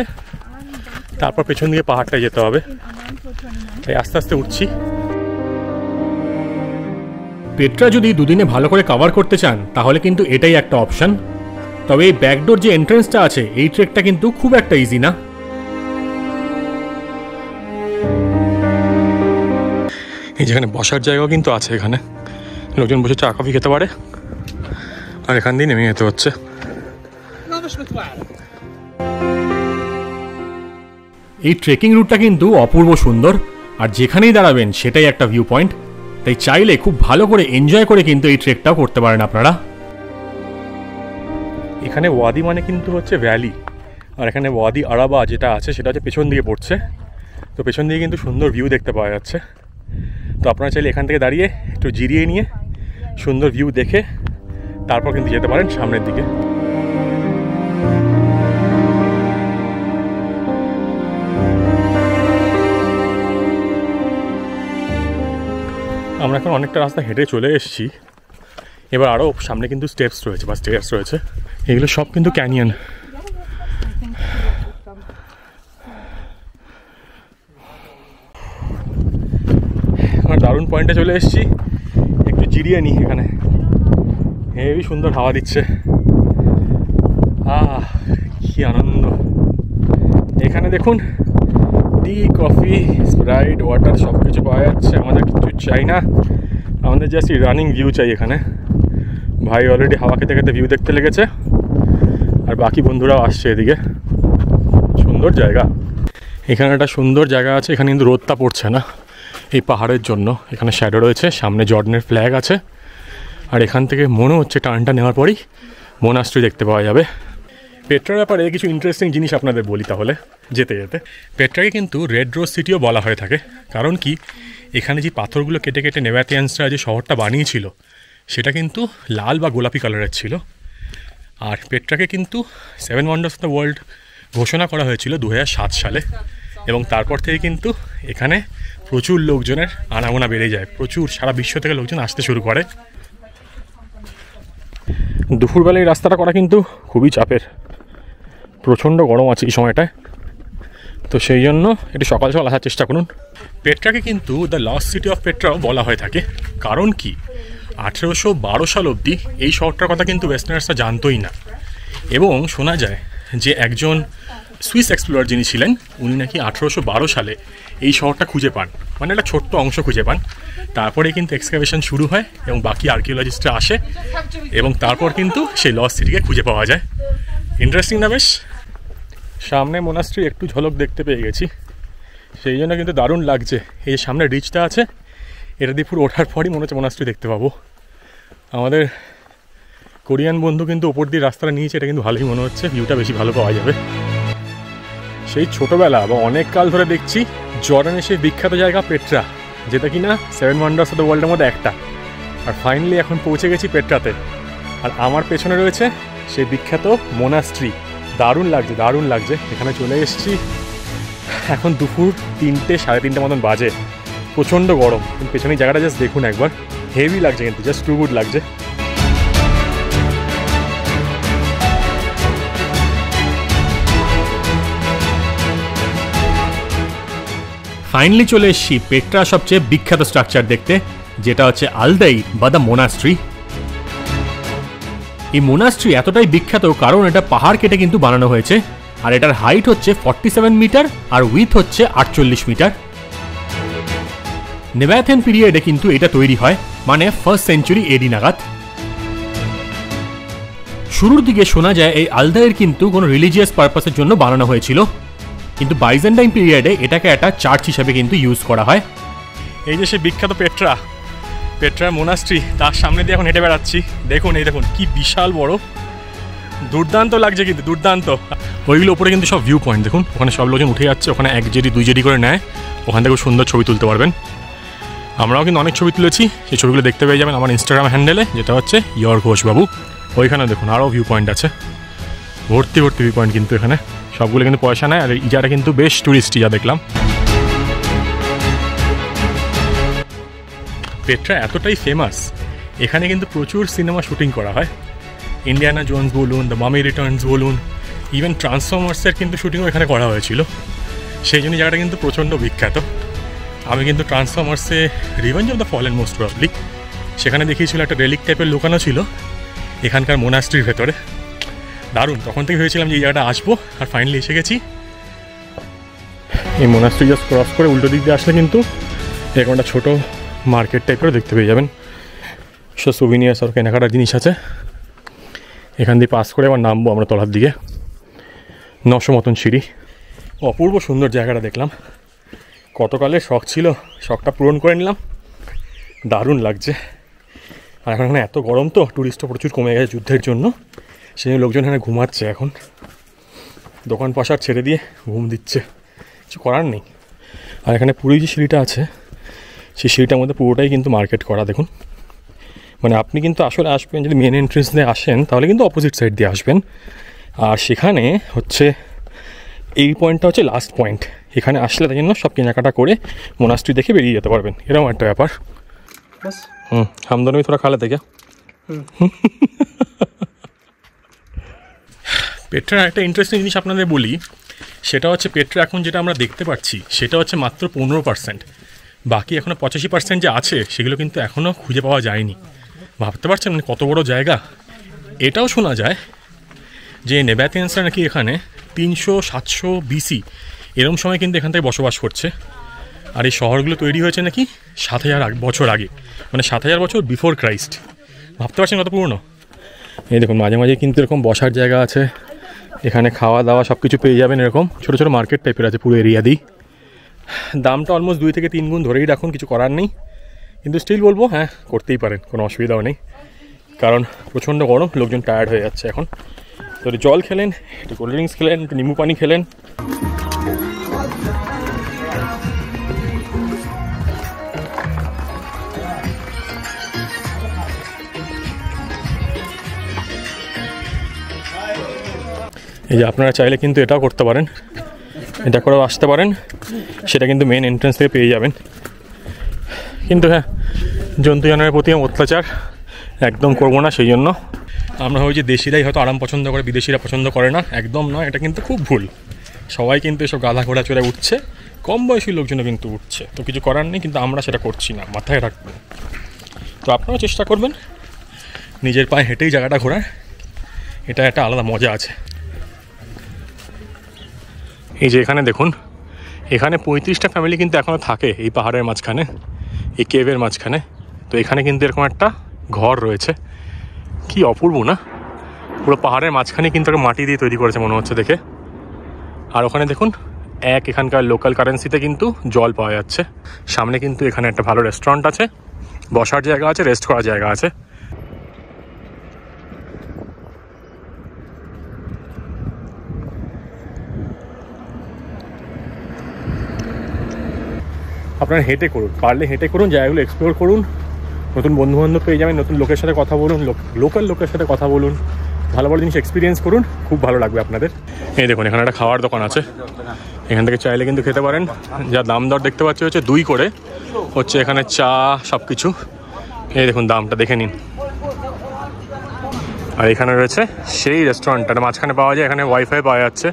তারপর পেছন দিকে পাহাড়টায় যেতে হবে, তাই আস্তে আস্তে উঠছি। পেট্রা যদি দুদিনে ভালো করে কভার করতে চান তাহলে কিন্তু এটাই একটা অপশন। তবে এই ব্যাকডোর যে এন্ট্রেন্সটা আছে, এই ট্রেকটা কিন্তু খুব একটা ইজি না। এই যেখানে বসার জায়গাও কিন্তু আছে, এখানে লোকজন বসে চা কফি খেতে পারে। আর এখান দিয়ে নেমে যেতে হচ্ছে। এই ট্রেকিং রুটটা কিন্তু অপূর্ব সুন্দর, আর যেখানেই দাঁড়াবেন সেটাই একটা ভিউ পয়েন্ট। তাই চাইলে খুব ভালো করে এনজয় করে কিন্তু এই ট্রেকটাও করতে পারেন আপনারা। এখানে ওয়াদি মানে কিন্তু হচ্ছে ভ্যালি, আর এখানে ওয়াদি আরাবা যেটা আছে সেটা হচ্ছে পেছন দিকে পড়ছে। তো পেছন দিকে কিন্তু সুন্দর ভিউ দেখতে পাওয়া যাচ্ছে। তো আপনারা চাইলে এখান থেকে দাঁড়িয়ে একটু জিরিয়ে নিয়ে সুন্দর ভিউ দেখে তারপর কিন্তু যেতে পারেন সামনের দিকে। আমরা এখন অনেকটা রাস্তা হেঁটে চলে এসেছি। এবার আরও সামনে কিন্তু স্টেপস রয়েছে বা স্টেয়ার্স রয়েছে, এগুলো সব কিন্তু ক্যানিয়ন। আমরা দারুণ পয়েন্টে চলে এসেছি, একটু জিরিয়ে নিই। এখানে হেবি সুন্দর হাওয়া দিচ্ছে, কি আনন্দ। এখানে দেখুন টি, কফি, স্প্রাইট, ওয়াটার সব কিছু পাওয়া যাচ্ছে। আমাদের কিছু চাই না, আমাদের জাস্ট রানিং ভিউ চাই এখানে। ভাই অলরেডি হাওয়া খেতে খেতে ভিউ দেখতে লেগেছে, আর বাকি বন্ধুরাও আসছে এদিকে। সুন্দর জায়গা, এখানে একটা সুন্দর জায়গা আছে। এখানে কিন্তু রোদটা পড়ছে না এই পাহাড়ের জন্য, এখানে শ্যাডো রয়েছে, সামনে জর্ডনের ফ্ল্যাগ আছে। আর এখান থেকে মনে হচ্ছে টার্নটা নেওয়ার পরেই মোনাস্ট্রি দেখতে পাওয়া যাবে। পেট্রার ব্যাপারে কিছু ইন্টারেস্টিং জিনিস আপনাদের বলি তাহলে যেতে যেতে। পেট্রাকে কিন্তু রেড রোজ সিটিও বলা হয়ে থাকে, কারণ কি এখানে যে পাথরগুলো কেটে কেটে নেভাথিয়ানসরা যে শহরটা বানিয়েছিল সেটা কিন্তু লাল বা গোলাপি কালারের ছিল। আর পেট্রাকে কিন্তু 7 ওয়ান্ডার্স অফ দ্য ওয়ার্ল্ড ঘোষণা করা হয়েছিল 2007 সালে, এবং তারপর থেকে কিন্তু এখানে প্রচুর লোকজনের আনাগোনা বেড়ে যায়, প্রচুর সারা বিশ্ব থেকে লোকজন আসতে শুরু করে। দুপুরবেলা এই রাস্তাটা করা কিন্তু খুবই চাপের, প্রচণ্ড গরম আছে এই সময়টায়। তো সেই জন্য একটু সকাল সকাল আসার চেষ্টা করুন। পেট্রাকে কিন্তু দ্য লস্ট সিটি অফ পেট্রাও বলা হয়ে থাকে, কারণ কি 1812 সাল অবধি এই শহরটার কথা কিন্তু ওয়েস্টার্নার্সরা জানতোই না। এবং শোনা যায় যে একজন সুইস এক্সপ্লোরার যিনি ছিলেন উনি নাকি 1812 সালে এই শহরটা খুঁজে পান, মানে একটা ছোট্ট অংশ খুঁজে পান। তারপরে কিন্তু এক্সকাভেশন শুরু হয় এবং বাকি আর্কিওলজিস্টরা আসে এবং তারপর কিন্তু সেই লস্ট সিটিকে খুঁজে পাওয়া যায়। ইন্টারেস্টিং না বেশ? সামনে মোনাস্ট্রি একটু ঝলক দেখতে পেয়ে গেছি, সেই জন্য কিন্তু দারুণ লাগছে। এই যে সামনে রিচটা আছে, এটা দিয়ে পুরো ওঠার পরই মনে হচ্ছে মোনাস্ট্রি দেখতে পাবো। আমাদের কোরিয়ান বন্ধু কিন্তু ওপর দিয়ে রাস্তাটা নিয়েছে, এটা কিন্তু ভালোই মনে হচ্ছে, ভিউটা বেশি ভালো পাওয়া যাবে। সেই ছোটোবেলা বা অনেক কাল ধরে দেখছি জর্ডানের সেই বিখ্যাত জায়গা পেট্রা, যেটা কিনা 7 ওয়ান্ডার্স অফ দ্য ওয়ার্ল্ডের মধ্যে একটা। আর ফাইনালি এখন পৌঁছে গেছি পেট্রাতে, আর আমার পেছনে রয়েছে সেই বিখ্যাত মোনাস্ট্রি। দারুণ লাগছে, দারুণ লাগছে। এখানে চলে এসেছি, এখন দুপুর 3টে সাড়ে 3টে মতন বাজে, প্রচণ্ড গরম। কিন্তু পেছনের জায়গাটা জাস্ট দেখুন একবার, হেভি লাগছে কিন্তু, জাস্ট টু গুড লাগছে। ফাইনালি চলে এসেছি পেট্রা সবচেয়ে বিখ্যাত স্ট্রাকচার দেখতে, যেটা হচ্ছে আলদাই বা দ্য মোনাস্ট্রি। এই মোনাস্ট্রি এতটাই বিখ্যাত কারণ এটা পাহাড় কেটে কিন্তু বানানো হয়েছে, আর এটার হাইট হচ্ছে 47 মিটার আর উইথ হচ্ছে 48 মিটার। নেভাথেন পিরিয়ডে কিন্তু এটা তৈরি হয়, মানে 1st সেঞ্চুরি এডি নাগাদ। শুরুর দিকে শোনা যায় এই আলদাইয়ের কিন্তু কোনো রিলিজিয়াস পারপাসের জন্য বানানো হয়েছিল, কিন্তু বাইজেন্টাইন পিরিয়ডে এটাকে একটা চার্চ হিসেবে কিন্তু ইউজ করা হয়। এই যে সে বিখ্যাত পেট্রা মোনাস্ট্রি, তার সামনে দিয়ে এখন হেঁটে বেড়াচ্ছি। দেখুন, এই দেখুন কি বিশাল বড়, দুর্দান্ত লাগছে কিন্তু, দুর্দান্ত। ওইগুলো উপরে কিন্তু সব ভিউ পয়েন্ট, দেখুন ওখানে সব লোকজন উঠে যাচ্ছে, ওখানে 1 জেডি 2 জেডি করে নেয়, ওখান থেকে সুন্দর ছবি তুলতে পারবেন। আমরাও কিন্তু অনেক ছবি তুলেছি, সেই ছবিগুলো দেখতে পেয়ে যাবেন আমার ইনস্টাগ্রাম হ্যান্ডেলে, যেটা হচ্ছে ইয়র ঘোষবাবু। ওইখানে দেখুন আরও ভিউ পয়েন্ট আছে, ভর্তি ভর্তি ভিউ পয়েন্ট কিন্তু এখানে, সবগুলো কিন্তু পয়সা নেয়। আর এই জায়গাটা কিন্তু বেশ টুরিস্ট যা দেখলাম। পেট্রা এতটাই ফেমাস, এখানে কিন্তু প্রচুর সিনেমা শুটিং করা হয়। ইন্ডিয়ানা জোন্স বলুন, দ্য মামি রিটার্নস বলুন, ইভেন ট্রান্সফর্মার্সের কিন্তু শুটিংও এখানে করা হয়েছিল। সেই জন্য জায়গাটা কিন্তু প্রচণ্ড বিখ্যাত। আমি কিন্তু ট্রান্সফর্মার্সে revenge of the fallen most probably, সেখানে দেখিয়েছিল একটা রেলিক টাইপের লুকানো ছিল এখানকার মোনাস্ট্রির ভেতরে। দারুণ, তখন থেকে ভেবেছিলাম যে এই জায়গাটা আসবো, আর ফাইনালি এসে গেছি। এই মোনাস্ট্রি জাস্ট ক্রস করে উল্টো দিক দিয়ে আসলে কিন্তু এরকম একটা ছোটো মার্কেট টাইপেরও দেখতে পেয়ে যাবেন, সব সুভিনিয়ার্স আর কেনাকাটার জিনিস আছে। এখান দিয়ে পাস করে আবার নামবো আমরা তলার দিকে, 900 মতন সিঁড়ি। অপূর্ব সুন্দর জায়গাটা দেখলাম, কতকালের শখ ছিল, শখটা পূরণ করে নিলাম, দারুণ লাগছে। আর এখন এখানে এত গরম তো, টুরিস্টও প্রচুর কমে গেছে যুদ্ধের জন্য, সেই লোকজন এখানে ঘুমাচ্ছে এখন, দোকান পাশার ছেড়ে দিয়ে ঘুম দিচ্ছে, কিছু করার নেই। আর এখানে পুরো যে সিঁড়িটা আছে, সেই সিঁড়িটার মধ্যে পুরোটাই কিন্তু মার্কেট করা। দেখুন, মানে আপনি কিন্তু আসলে আসবেন, যদি মেন এন্ট্রেন্স দিয়ে আসেন তাহলে কিন্তু অপোজিট সাইড দিয়ে আসবেন। আর সেখানে হচ্ছে এই পয়েন্টটা হচ্ছে লাস্ট পয়েন্ট, এখানে আসলে তাই জন্য সব কেনাকাটা করে মোনাস্ট্রি দেখে বেরিয়ে যেতে পারবেন, এরকম একটা ব্যাপার। हम दोनों भी थोड़ा खा लेते क्या? পেট্রার একটা ইন্টারেস্টিং জিনিস আপনাদের বলি, সেটা হচ্ছে পেট্রা এখন যেটা আমরা দেখতে পাচ্ছি সেটা হচ্ছে মাত্র 15%, বাকি এখনও 85% যে আছে সেগুলো কিন্তু এখনও খুঁজে পাওয়া যায়নি। ভাবতে পারছেন মানে কত বড় জায়গা। এটাও শোনা যায় যে নেভাথিয়ানসরা নাকি এখানে 300-700 BC এরকম সময় কিন্তু এখান থেকে বসবাস করছে। আর এই শহরগুলো তৈরি হয়েছে নাকি 7000 বছর আগে, মানে 7000 বছর বিফোর ক্রাইস্ট। ভাবতে পারছেন কত পুরনো। এই দেখুন মাঝে মাঝে কিন্তু এরকম বসার জায়গা আছে, এখানে খাওয়া দাওয়া সব কিছু পেয়ে যাবেন। এরকম ছোটো ছোটো মার্কেট টাইপের আছে পুরো এরিয়া দিই। দামটা অলমোস্ট 2 থেকে 3 গুণ ধরেই রাখুন, কিছু করার নেই, কিন্তু স্টিল বলবো হ্যাঁ করতেই পারেন, কোনো অসুবিধাও নেই, কারণ প্রচণ্ড গরম, লোকজন টায়ার্ড হয়ে যাচ্ছে এখন। তো জল খেলেন, একটু কোল্ড ড্রিঙ্কস খেলেন, একটু নিম্বু পানি খেলেন। এই যে আপনারা চাইলে কিন্তু এটাও করতে পারেন, এটা করেও আসতে পারেন, সেটা কিন্তু মেন এন্ট্রান্স থেকে পেয়ে যাবেন। কিন্তু হ্যাঁ, জন্তু জানোয়ারের প্রতি অত্যাচার একদম করবো না, সেই জন্য আমরা ভাবি যে দেশিরাই হয়তো আরাম পছন্দ করে, বিদেশিরা পছন্দ করে না, একদম নয়, এটা কিন্তু খুব ভুল। সবাই কিন্তু এসব গাধা ঘোড়া চড়ে উঠছে, কম বয়সী লোকজনও কিন্তু উঠছে, তো কিছু করার নেই, কিন্তু আমরা সেটা করছি না, মাথায় রাখবেন। তো আপনারাও চেষ্টা করবেন নিজের পায়ে হেঁটেই জায়গাটা ঘোরার, এটা একটা আলাদা মজা আছে। এই যে এখানে দেখুন, এখানে 35টা ফ্যামিলি কিন্তু এখনও থাকে এই পাহাড়ের মাঝখানে, এই কেভের মাঝখানে। তো এখানে কিন্তু এরকম একটা ঘর রয়েছে, কি অপূর্ব না? পুরো পাহাড়ের মাঝখানে কিন্তু একটা মাটি দিয়ে তৈরি করেছে মনে হচ্ছে দেখে। আর ওখানে দেখুন এখানকার লোকাল কারেন্সিতে কিন্তু জল পাওয়া যাচ্ছে। সামনে কিন্তু এখানে একটা ভালো রেস্টুরেন্ট আছে, বসার জায়গা আছে, রেস্ট করার জায়গা আছে। আপনারা হেঁটে করুন, পারলে হেঁটে করুন, জায়গাগুলো এক্সপ্লোর করুন, নতুন বন্ধুবান্ধব পেয়ে যাবেন, নতুন লোকের সাথে কথা বলুন, লোকাল লোকের সাথে কথা বলুন, ভালো ভালো জিনিস এক্সপিরিয়েন্স করুন, খুব ভালো লাগবে আপনাদের। এই দেখুন এখানে একটা খাওয়ার দোকান আছে, এখান থেকে চাইলে কিন্তু খেতে পারেন। যা দাম দর দেখতে পাচ্ছি হচ্ছে 2 করে হচ্ছে এখানে চা সব কিছু। এই দেখুন দামটা দেখে নিন। আর এখানে রয়েছে সেই রেস্টুরেন্টটা, মাঝখানে পাওয়া যায়, এখানে ওয়াইফাই পাওয়া যাচ্ছে,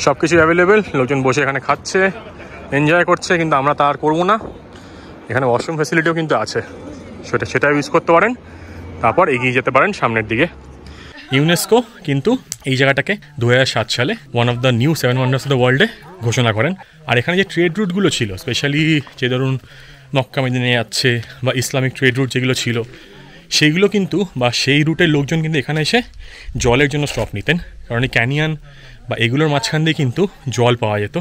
সব কিছু অ্যাভেলেবেল। লোকজন বসে এখানে খাচ্ছে, এনজয় করছে, কিন্তু আমরা তা আর করবো না। এখানে ওয়াশরুম ফ্যাসিলিটিও কিন্তু আছে, সেটা ইউজ করতে পারেন, তারপর এগিয়ে যেতে পারেন সামনের দিকে। ইউনেস্কো কিন্তু এই জায়গাটাকে 2007 সালে one of the new 7 wonders of the ওয়ার্ল্ডে ঘোষণা করেন। আর এখানে যে ট্রেড রুটগুলো ছিল, স্পেশালি যে ধরুন মক্কা মদিনা যাচ্ছে বা ইসলামিক ট্রেড রুট যেগুলো ছিল, সেইগুলো কিন্তু বা সেই রুটের লোকজন কিন্তু এখানে এসে জলের জন্য স্টপ নিতেন, কারণ এই ক্যানিয়ন বা এগুলোর মাঝখান দিয়ে কিন্তু জল পাওয়া যেত।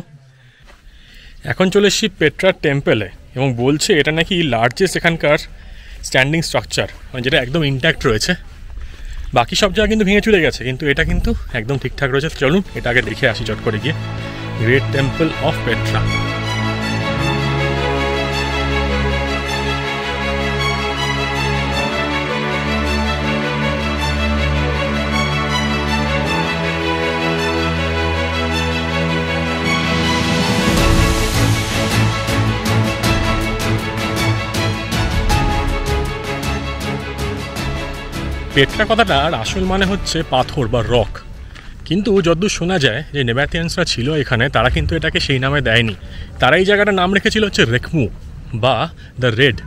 এখন চলে এসেছি পেট্রার টেম্পলে, এবং বলছে এটা নাকি লার্জেস্ট এখানকার স্ট্যান্ডিং স্ট্রাকচার, যেটা একদম ইনট্যাক্ট রয়েছে। বাকি সব জায়গা কিন্তু ভেঙে চলে গেছে, কিন্তু এটা কিন্তু একদম ঠিকঠাক রয়েছে। চলুন এটা আগে দেখে আসি চট করে গিয়ে। Great temple of Petra. Petra কথাটার আসল মানে হচ্ছে পাথর বা রক, কিন্তু যতদূর শোনা যায় যে নেবাথিয়ানসরা ছিল এখানে, তারা কিন্তু এটাকে সেই নামে দেয়নি। তারা এই জায়গাটার নাম রেখেছিল হচ্ছে রেকমু বা দ্য রেড,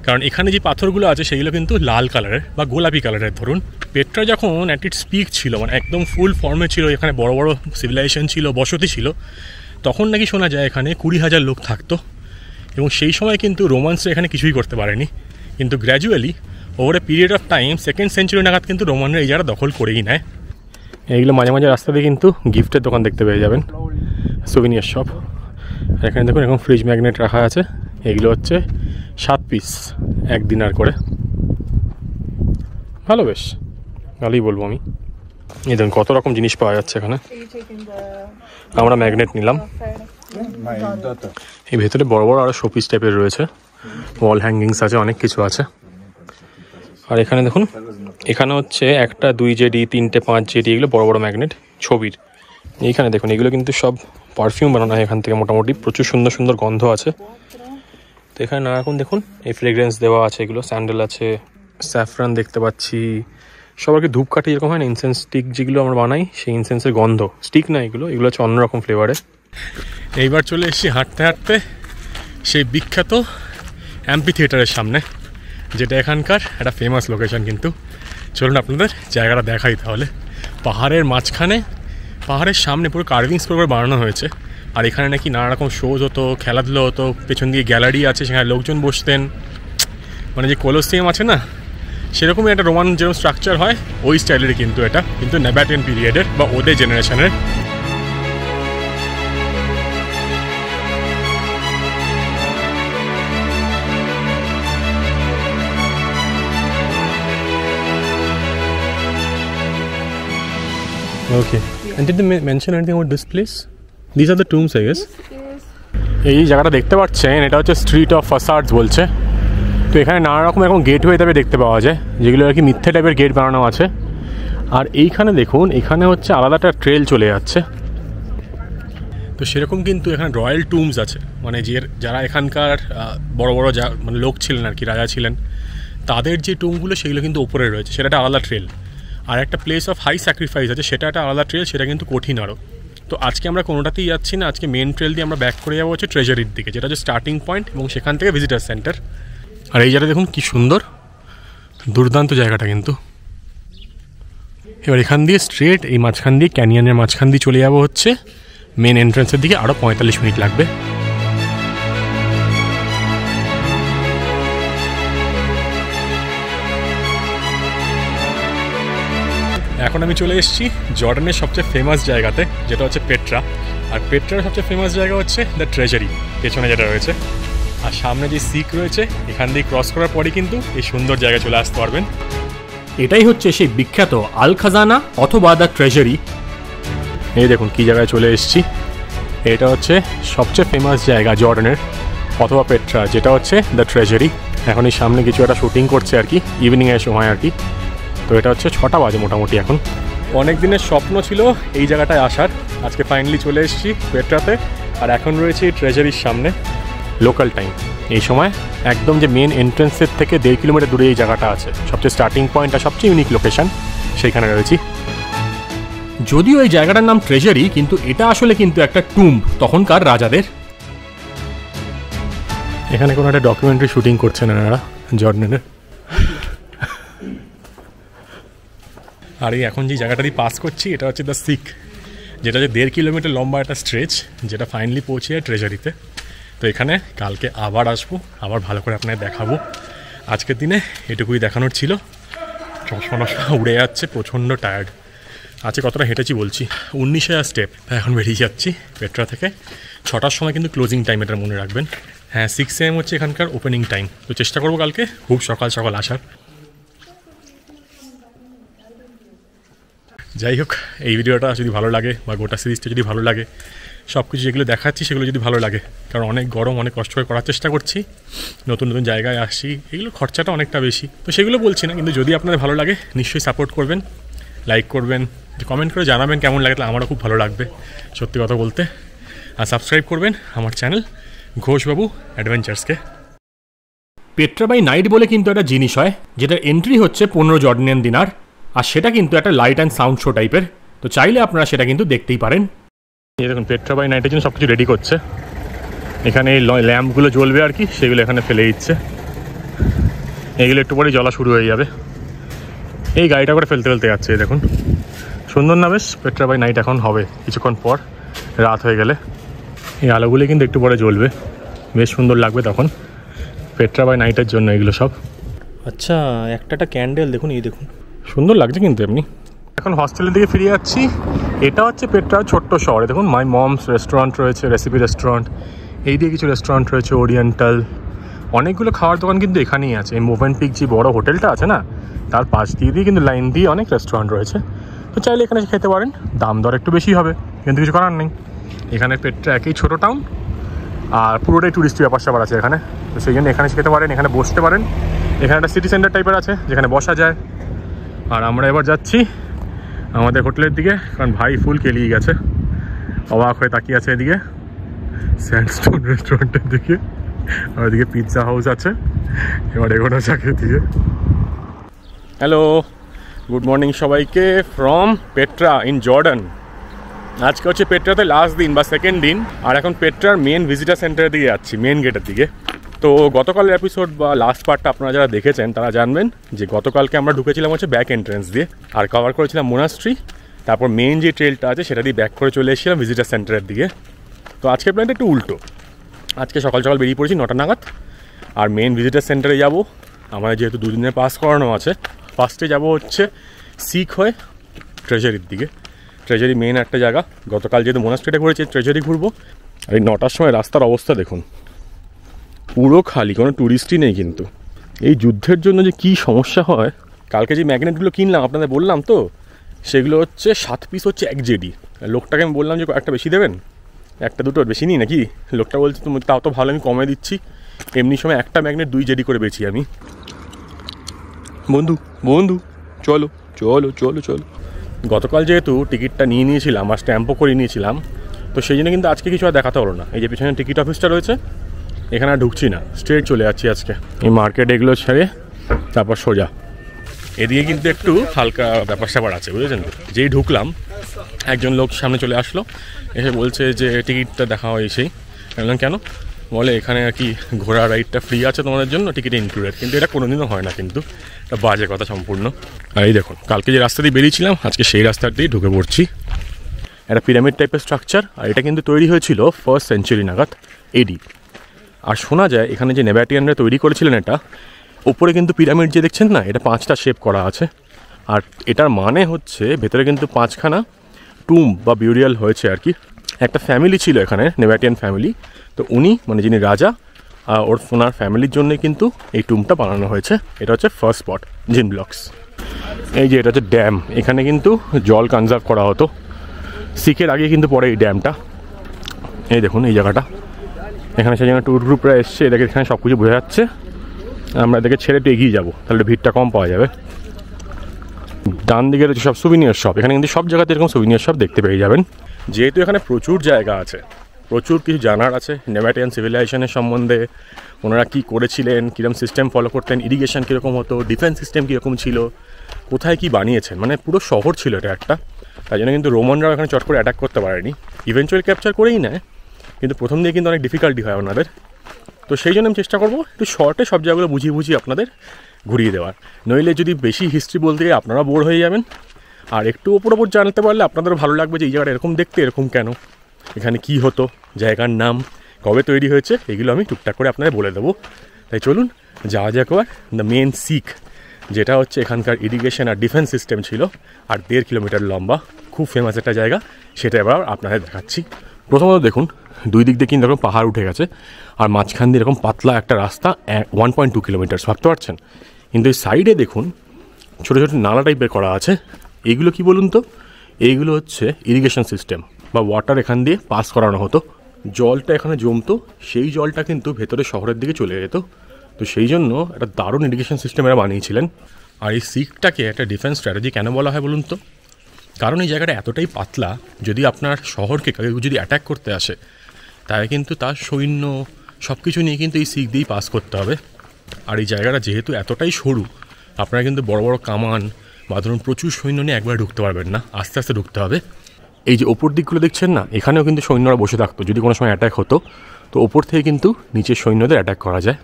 কারণ এখানে যে পাথরগুলো আছে সেগুলো কিন্তু লাল কালারের বা গোলাপি কালারের। ধরুন পেট্রা যখন অ্যাট ইটস পিক ছিল, মানে একদম ফুল ফর্মে ছিল, এখানে বড় বড় সিভিলাইজেশন ছিল, বসতি ছিল, তখন নাকি শোনা যায় এখানে 20,000 লোক থাকতো। এবং সেই সময় কিন্তু রোমান্সরা এখানে কিছুই করতে পারেনি, কিন্তু gradually over a period of time 2nd century নাগাদ কিন্তু রোমানরা এই জায়গাটা দখল করেই নেয়। এইগুলো মাঝে মাঝে রাস্তাতে কিন্তু গিফটের দোকান দেখতে পেয়ে যাবেন, সুভিনিয়ার শপ। আর এখানে দেখুন এখন ফ্রিজ ম্যাগনেট রাখা আছে, এগুলো হচ্ছে 7 পিস 1 দিনার করে। ভালো, বেশ ভালোই বলবো আমি। এই দেখুন কত রকম জিনিস পাওয়া যাচ্ছে এখানে। আমরা ম্যাগনেট নিলাম। এই ভেতরে বড় বড় আরও শোপিস টাইপের রয়েছে, ওয়াল হ্যাঙ্গিংস আছে, অনেক কিছু আছে। আর এখানে দেখুন, এখানে হচ্ছে 1, 2 জেডি, 3, 5 জেডি, এগুলো বড় বড় ম্যাগনেট ছবির। এইখানে দেখুন এগুলো কিন্তু সব পারফিউম বানানো হয় এখান থেকে, মোটামুটি প্রচুর সুন্দর সুন্দর গন্ধ আছে। তো এখানে নানা রকম দেখুন এই ফ্রেগ্রেন্স দেওয়া আছে, এগুলো স্যান্ডেল আছে, স্যাফরান দেখতে পাচ্ছি, সবাইকে ধূপকাঠি এরকম হয় না, ইনসেন্স স্টিক যেগুলো আমরা বানাই, সেই ইনসেন্সের গন্ধ। স্টিক না এগুলো, এগুলো হচ্ছে অন্যরকম ফ্লেভারে। এইবার চলে এসেছি হাঁটতে হাঁটতে সেই বিখ্যাত অ্যাম্পি থিয়েটারের সামনে, যেটা এখানকার একটা ফেমাস লোকেশন। কিন্তু চলুন আপনাদের জায়গাটা দেখাই তাহলে। পাহাড়ের মাঝখানে, পাহাড়ের সামনে পুরো কার্ভিংস করে বানানো হয়েছে। আর এখানে নাকি নানা রকম শোজ হতো, খেলাধুলো হতো, পেছন দিয়ে গ্যালারি আছে, সেখানে লোকজন বসতেন, মানে যে কলোসিয়াম আছে না, সেরকমই একটা রোমান যেরকম স্ট্রাকচার হয় ওই স্টাইলেরই কিন্তু এটা, কিন্তু নেবাথিয়ান পিরিয়ডের বা ওদের জেনারেশনের। Okay. And did they mention anything about this place? These are the tombs, I guess. এই জায়গাটা দেখতে পাচ্ছেন, এটা হচ্ছে স্ট্রিট অফ ফাসাডস বলছে। তো এখানে নানা রকম এখন গেটওয়ে টাইপে দেখতে পাওয়া যায়, যেগুলো আর কি মিথ্যে টাইপের গেট বানানো আছে। আর এইখানে দেখুন, এখানে হচ্ছে আলাদা একটা ট্রেল চলে যাচ্ছে। তো সেরকম কিন্তু এখানে রয়্যাল টুমস আছে, মানে যারা এখানকার বড় বড় মানে লোক ছিলেন আর কি, রাজা ছিলেন, তাদের যে টুমগুলো সেগুলো কিন্তু ওপরে রয়েছে, সেটা একটা আলাদা ট্রেল। আর একটা প্লেস অফ হাই স্যাক্রিফাইস আছে, সেটা একটা আলাদা ট্রেল, সেটা কিন্তু কঠিন আরও। তো আজকে আমরা কোনোটাতেই যাচ্ছি না, আজকে মেন ট্রেল দিয়ে আমরা ব্যাক করে যাবো হচ্ছে ট্রেজারির দিকে, যেটা হচ্ছে স্টার্টিং পয়েন্ট, এবং সেখান থেকে ভিজিটার সেন্টার। আর এই জায়গাটা দেখুন কি সুন্দর, দুর্দান্ত জায়গাটা কিন্তু। এবার এখান দিয়ে স্ট্রেট এই মাঝখান দিয়ে, ক্যানিয়নের মাঝখান দিয়ে চলে যাবো হচ্ছে মেন এন্ট্রান্সের দিকে আরও 45 মিনিট লাগবে। এখন আমি চলে এসেছি জর্ডানের সবচেয়ে ফেমাস জায়গাতে, যেটা হচ্ছে পেট্রা। আর পেট্রার সবচেয়ে ফেমাস জায়গা হচ্ছে দ্য ট্রেজারি, পেছনে যেটা রয়েছে। আর সামনে যে সিক রয়েছে, এখান দিয়ে ক্রস করার পরই কিন্তু এই সুন্দর জায়গায় চলে আসতে পারবেন। এটাই হচ্ছে সেই বিখ্যাত আল খাজানা অথবা দ্য ট্রেজারি। এই দেখুন কি জায়গায় চলে এসেছি। এটা হচ্ছে সবচেয়ে ফেমাস জায়গা জর্ডানের অথবা পেট্রা, যেটা হচ্ছে দ্য ট্রেজারি। এখন এই সামনে কিছু একটা শুটিং করছে আর কি, ইভিনিংয়ের সময় আর কি। তো এটা হচ্ছে 6টা বাজে মোটামুটি এখন। অনেক দিনের স্বপ্ন ছিল এই জায়গাটায় আসার, আজকে ফাইনালি চলে এসেছি পেট্রাতে। আর এখন রয়েছে এই ট্রেজারির সামনে লোকাল টাইম। এই সময় একদম যে মেন এন্ট্রেন্সের থেকে 1.5 কিলোমিটার দূরে এই জায়গাটা আছে, সবচেয়ে স্টার্টিং পয়েন্ট আর সবচেয়ে ইউনিক লোকেশন, সেইখানে রয়েছি। যদিও এই জায়গাটার নাম ট্রেজারি, কিন্তু এটা আসলে কিন্তু একটা টুম্ব তখনকার রাজাদের। এখানে কোনো একটা ডকুমেন্টারি শুটিং করছেন এনারা জর্ডানের। আর এই এখন যে জায়গাটা দিয়ে পাস করছি, এটা হচ্ছে দ্য সিক, যেটা হচ্ছে 1.5 কিলোমিটার লম্বা একটা স্ট্রেচ, যেটা ফাইনালি পৌঁছে যায় ট্রেজারিতে। তো এখানে কালকে আবার আসবো, আবার ভালো করে আপনাকে দেখাবো। আজকের দিনে এটুকুই দেখানোর ছিল। চশমা উড়ে যাচ্ছে, প্রচণ্ড টায়ার্ড। আজকে কতটা হেঁটেছি বলছি, 19,000 স্টেপ। এখন বেরিয়ে যাচ্ছি পেট্রা থেকে। 6টার সময় কিন্তু ক্লোজিং টাইম, এটা মনে রাখবেন। হ্যাঁ, 6 AM হচ্ছে এখানকার ওপেনিং টাইম। তো চেষ্টা করবো কালকে খুব সকাল সকাল আসার। যাই হোক, এই ভিডিওটা যদি ভালো লাগে বা গোটা সিরিজটা যদি ভালো লাগে, সব কিছু যেগুলো দেখাচ্ছি সেগুলো যদি ভালো লাগে, কারণ অনেক গরম, অনেক কষ্ট করে করার চেষ্টা করছি, নতুন নতুন জায়গায় আসছি, এগুলো খরচাটা অনেকটা বেশি, তো সেগুলো বলছি না। কিন্তু যদি আপনাদের ভালো লাগে নিশ্চয়ই সাপোর্ট করবেন, লাইক করবেন, কমেন্ট করে জানাবেন কেমন লাগে, তাহলে আমারও খুব ভালো লাগবে সত্যি কথা বলতে। আর সাবস্ক্রাইব করবেন আমার চ্যানেল ঘোষবাবু অ্যাডভেঞ্চার্সকে। পেট্রা বাই নাইট বলে কিন্তু একটা জিনিস হয়, যেটার এন্ট্রি হচ্ছে 15 জর্ডানিয়ান দিনার। আর সেটা কিন্তু একটা লাইট অ্যান্ড সাউন্ড শো টাইপের। তো চাইলে আপনারা সেটা কিন্তু দেখতেই পারেন। এই দেখুন পেট্রা বাই নাইটের জন্য সব কিছু রেডি করছে। এখানে এই ল্যাম্পগুলো জ্বলবে আর কি, সেগুলো এখানে ফেলে দিচ্ছে। এগুলো একটু পরেই জ্বলা শুরু হয়ে যাবে। এই গাড়িটা করে ফেলতে ফেলতে যাচ্ছে। দেখুন সুন্দর না বেশ? পেট্রা বাই নাইট এখন হবে কিছুক্ষণ পর, রাত হয়ে গেলে। এই আলোগুলো কিন্তু একটু পরে জ্বলবে, বেশ সুন্দর লাগবে তখন। পেট্রা বাই নাইটের জন্য এগুলো সব। আচ্ছা, একটা ক্যান্ডেল দেখুন, এই দেখুন সুন্দর লাগছে কিন্তু এমনি। এখন হস্টেলের দিকে ফিরে যাচ্ছি। এটা হচ্ছে পেট্রার ছোট্ট শহরে। দেখুন মাই মমস রেস্টুরেন্ট রয়েছে, রেসিপি রেস্টুরেন্ট, এই দিয়ে কিছু রেস্টুরেন্ট রয়েছে, ওরিয়েন্টাল, অনেকগুলো খাওয়ার দোকান কিন্তু এখানেই আছে। এই মোভেন্টিক যে বড় হোটেলটা আছে না, তার পাশ দিয়ে কিন্তু লাইন দিয়ে অনেক রেস্টুরেন্ট রয়েছে। তো চাইলে এখানে খেতে পারেন, দাম দর একটু বেশি হবে, কিন্তু কিছু করার নেই। এখানে পেট্রা একই ছোটো টাউন, আর পুরোটাই টুরিস্ট ব্যাপার স্যাপার আছে এখানে। তো সেই জন্য এখানে খেতে পারেন, এখানে বসতে পারেন। এখানে একটা সিটি সেন্টার টাইপের আছে যেখানে বসা যায়। আর আমরা এবার যাচ্ছি আমাদের হোটেলের দিকে, কারণ ভাই ফুল কেলিয়ে গেছে, অবাক হয়ে তাকিয়ে আছে এদিকে স্যান্ডস্টোন রেস্টুরেন্টের দিকে। আর ওইদিকে পিৎজা হাউস আছে। এবার এগোনো যাকে দিয়ে। হ্যালো, গুড মর্নিং সবাইকে ফ্রম পেট্রা ইন জর্ডান। আজকে হচ্ছে পেট্রাতে লাস্ট দিন বা সেকেন্ড দিন। আর এখন পেট্রার মেন ভিজিটার সেন্টারের দিকে যাচ্ছি, মেন গেটের দিকে। তো গতকালের এপিসোড বা লাস্ট পার্টটা আপনারা যারা দেখেছেন তারা জানবেন যে গতকালকে আমরা ঢুকেছিলাম হচ্ছে ব্যাক এন্ট্রেন্স দিয়ে, আর কভার করেছিলাম মোনাস্ট্রি। তারপর মেন যে ট্রেলটা আছে সেটা দিয়ে ব্যাক করে চলে এসেছিলাম ভিজিটার সেন্টারের দিকে। তো আজকের প্ল্যানটা একটু উল্টো। আজকে সকাল সকাল বেরিয়ে পড়েছি 9টা নাগাদ, আর মেন ভিজিটার সেন্টারে যাব। আমাদের যেহেতু 2 দিনের পাস করানো আছে, ফার্স্টে যাব হচ্ছে সিক হয়ে ট্রেজারির দিকে। ট্রেজারি মেন একটা জায়গা। গতকাল যেহেতু মোনাস্ট্রিটা ঘুরেছি, ট্রেজারি ঘুরবো। আর এই 9টার সময় রাস্তার অবস্থা দেখুন, পুরো খালি, কোনো ট্যুরিস্টই নেই। কিন্তু এই যুদ্ধের জন্য যে কী সমস্যা হয়। কালকে যে ম্যাগনেটগুলো কিনলাম আপনাদের বললাম তো, সেগুলো হচ্ছে 7 পিস হচ্ছে 1 জেডি। লোকটাকে আমি বললাম যে একটা বেশি দেবেন, একটা দুটো বেশি নিই নাকি। লোকটা বলছে তুমি তাও তো ভালো, আমি কমে দিচ্ছি। এমনি সময় একটা ম্যাগনেট 2 জেডি করে বেছি আমি। বন্ধু বন্ধু চলো চলো চলো চলো। গতকাল যেহেতু টিকিটটা নিয়ে নিয়েছিলাম আর স্ট্যাম্পও করে নিয়েছিলাম, তো সেই জন্য কিন্তু আজকে কিছু আর দেখাতে হলো না। এই যে পিছনে টিকিট অফিসটা রয়েছে, এখানে আর ঢুকছি না, স্ট্রেট চলে যাচ্ছি আজকে। এই মার্কেট এগুলো ছেড়ে তারপর সোজা এদিকে কিন্তু একটু হালকা ব্যাপার স্যাপার আছে, বুঝেছেন তো। যেই ঢুকলাম একজন লোক সামনে চলে আসলো, এসে বলছে যে টিকিটটা দেখা হয় সেই। বললাম কেন? বলে এখানে আর কি ঘোড়া রাইডটা ফ্রি আছে তোমাদের জন্য, টিকিট ইনক্লুডেড। কিন্তু এটা কোনোদিনও হয় না, কিন্তু এটা বাজে কথা সম্পূর্ণ। আর এই দেখুন কালকে যে রাস্তা দিয়ে বেরিয়েছিলাম, আজকে সেই রাস্তা দিয়ে ঢুকে পড়ছি। একটা পিরামিড টাইপের স্ট্রাকচার, আর এটা কিন্তু তৈরি হয়েছিল 1st সেঞ্চুরি নাগাদ এডি। আর শোনা যায় এখানে যে নেভাটিয়ানরা তৈরি করেছিলেন এটা, ওপরে কিন্তু পিরামিড যে দেখছেন না, এটা 5টা শেপ করা আছে। আর এটার মানে হচ্ছে ভেতরে কিন্তু 5খানা টুম বা বিউরিয়াল হয়েছে আর কি। একটা ফ্যামিলি ছিল এখানে, নেভাটিয়ান ফ্যামিলি, তো উনি মানে যিনি রাজা ওনার ফ্যামিলির জন্যই কিন্তু এই টুমটা বানানো হয়েছে। এটা হচ্ছে ফার্স্ট স্পট জিন ব্লকস। এই যে এটা হচ্ছে ড্যাম, এখানে কিন্তু জল কনজার্ভ করা হতো সিকের আগে কিন্তু পরে এই ড্যামটা। এই দেখুন এই জায়গাটা, এখানে সেই জন্য ট্যুর গ্রুপরা এসছে, এদেরকে এখানে সব কিছু বোঝা যাচ্ছে। আমরা এদেরকে ছেড়ে একটু এগিয়ে যাবো, তাহলে ভিড়টা কম পাওয়া যাবে। ডান দিকে রয়েছে সব সুভিনিয়ার শপ, এখানে কিন্তু সব জায়গাতে এরকম সুভিনিয়ার শপ দেখতে পেয়ে যাবেন। যেহেতু এখানে প্রচুর জায়গা আছে, প্রচুর কিছু জানার আছে নেভাটিয়ান সিভিলাইজেশনের সম্বন্ধে, ওনারা কী করেছিলেন, কীরকম সিস্টেম ফলো করতেন, ইরিগেশন কীরকম হতো, ডিফেন্স সিস্টেম কীরকম ছিল, কোথায় কী বানিয়েছেন, মানে পুরো শহর ছিল এটা একটা। তাই জন্য কিন্তু রোমানরাও এখানে চট করে অ্যাটাক করতে পারেনি, ইভেনচুয়ালি ক্যাপচার করেই নেয়, কিন্তু প্রথম দিকে কিন্তু অনেক ডিফিকাল্টি হয় ওনাদের। তো সেই জন্য আমি চেষ্টা করবো একটু শর্টে সব জায়গাগুলো বুঝিয়ে আপনাদের ঘুরিয়ে দেওয়ার। নইলে যদি বেশি হিস্ট্রি বলতে গিয়ে আপনারা বোর হয়ে যাবেন, আর একটু ওপর জানতে পারলে আপনাদেরও ভালো লাগবে যে এই জায়গাটা এরকম দেখতে, এরকম কেন, এখানে কি হতো, জায়গার নাম কবে তৈরি হয়েছে, এগুলো আমি টুকটাক করে আপনাদের বলে দেবো। তাই চলুন যাওয়া যাক একবার দ্য মেন সিক, যেটা হচ্ছে এখানকার ইরিগেশন আর ডিফেন্স সিস্টেম ছিল, আর 1.5 কিলোমিটার লম্বা, খুব ফেমাস একটা জায়গা, সেটা এবার আপনাদের দেখাচ্ছি। প্রথমত দেখুন দুই দিক দিয়ে কিন্তু এরকম পাহাড় উঠে গেছে, আর মাঝখান দিয়ে এরকম পাতলা একটা রাস্তা 1.2 কিলোমিটার, ভাবতে পারছেন। কিন্তু এই সাইডে দেখুন ছোটো ছোটো নালা টাইপের করা আছে, এইগুলো কি বলুন তো, এইগুলো হচ্ছে ইরিগেশন সিস্টেম বা ওয়াটার এখান দিয়ে পাস করানো হতো। জলটা এখানে জমতো, সেই জলটা কিন্তু ভেতরে শহরের দিকে চলে যেত। তো সেই জন্য একটা দারুণ ইরিগেশন সিস্টেম এরা বানিয়েছিলেন। আর এই সিকটাকে একটা ডিফেন্স স্ট্র্যাটেজি কেন বলা হয় বলুন তো, কারণ এই জায়গাটা এতটাই পাতলা, যদি আপনার শহরকে কেউ যদি অ্যাটাক করতে আসে, তাই কিন্তু তার সৈন্য সব কিছু নিয়ে কিন্তু এই সিক দিয়েই পাস করতে হবে। আর এই জায়গাটা যেহেতু এতটাই সরু, আপনারা কিন্তু বড় বড় কামান বা ধরুন প্রচুর সৈন্য নিয়ে একবারে ঢুকতে পারবেন না, আস্তে আস্তে ঢুকতে হবে। এই যে ওপর দিকগুলো দেখছেন না, এখানেও কিন্তু সৈন্যরা বসে থাকতো, যদি কোনো সময় অ্যাটাক হতো তো ওপর থেকে কিন্তু নিচের সৈন্যদের অ্যাটাক করা যায়।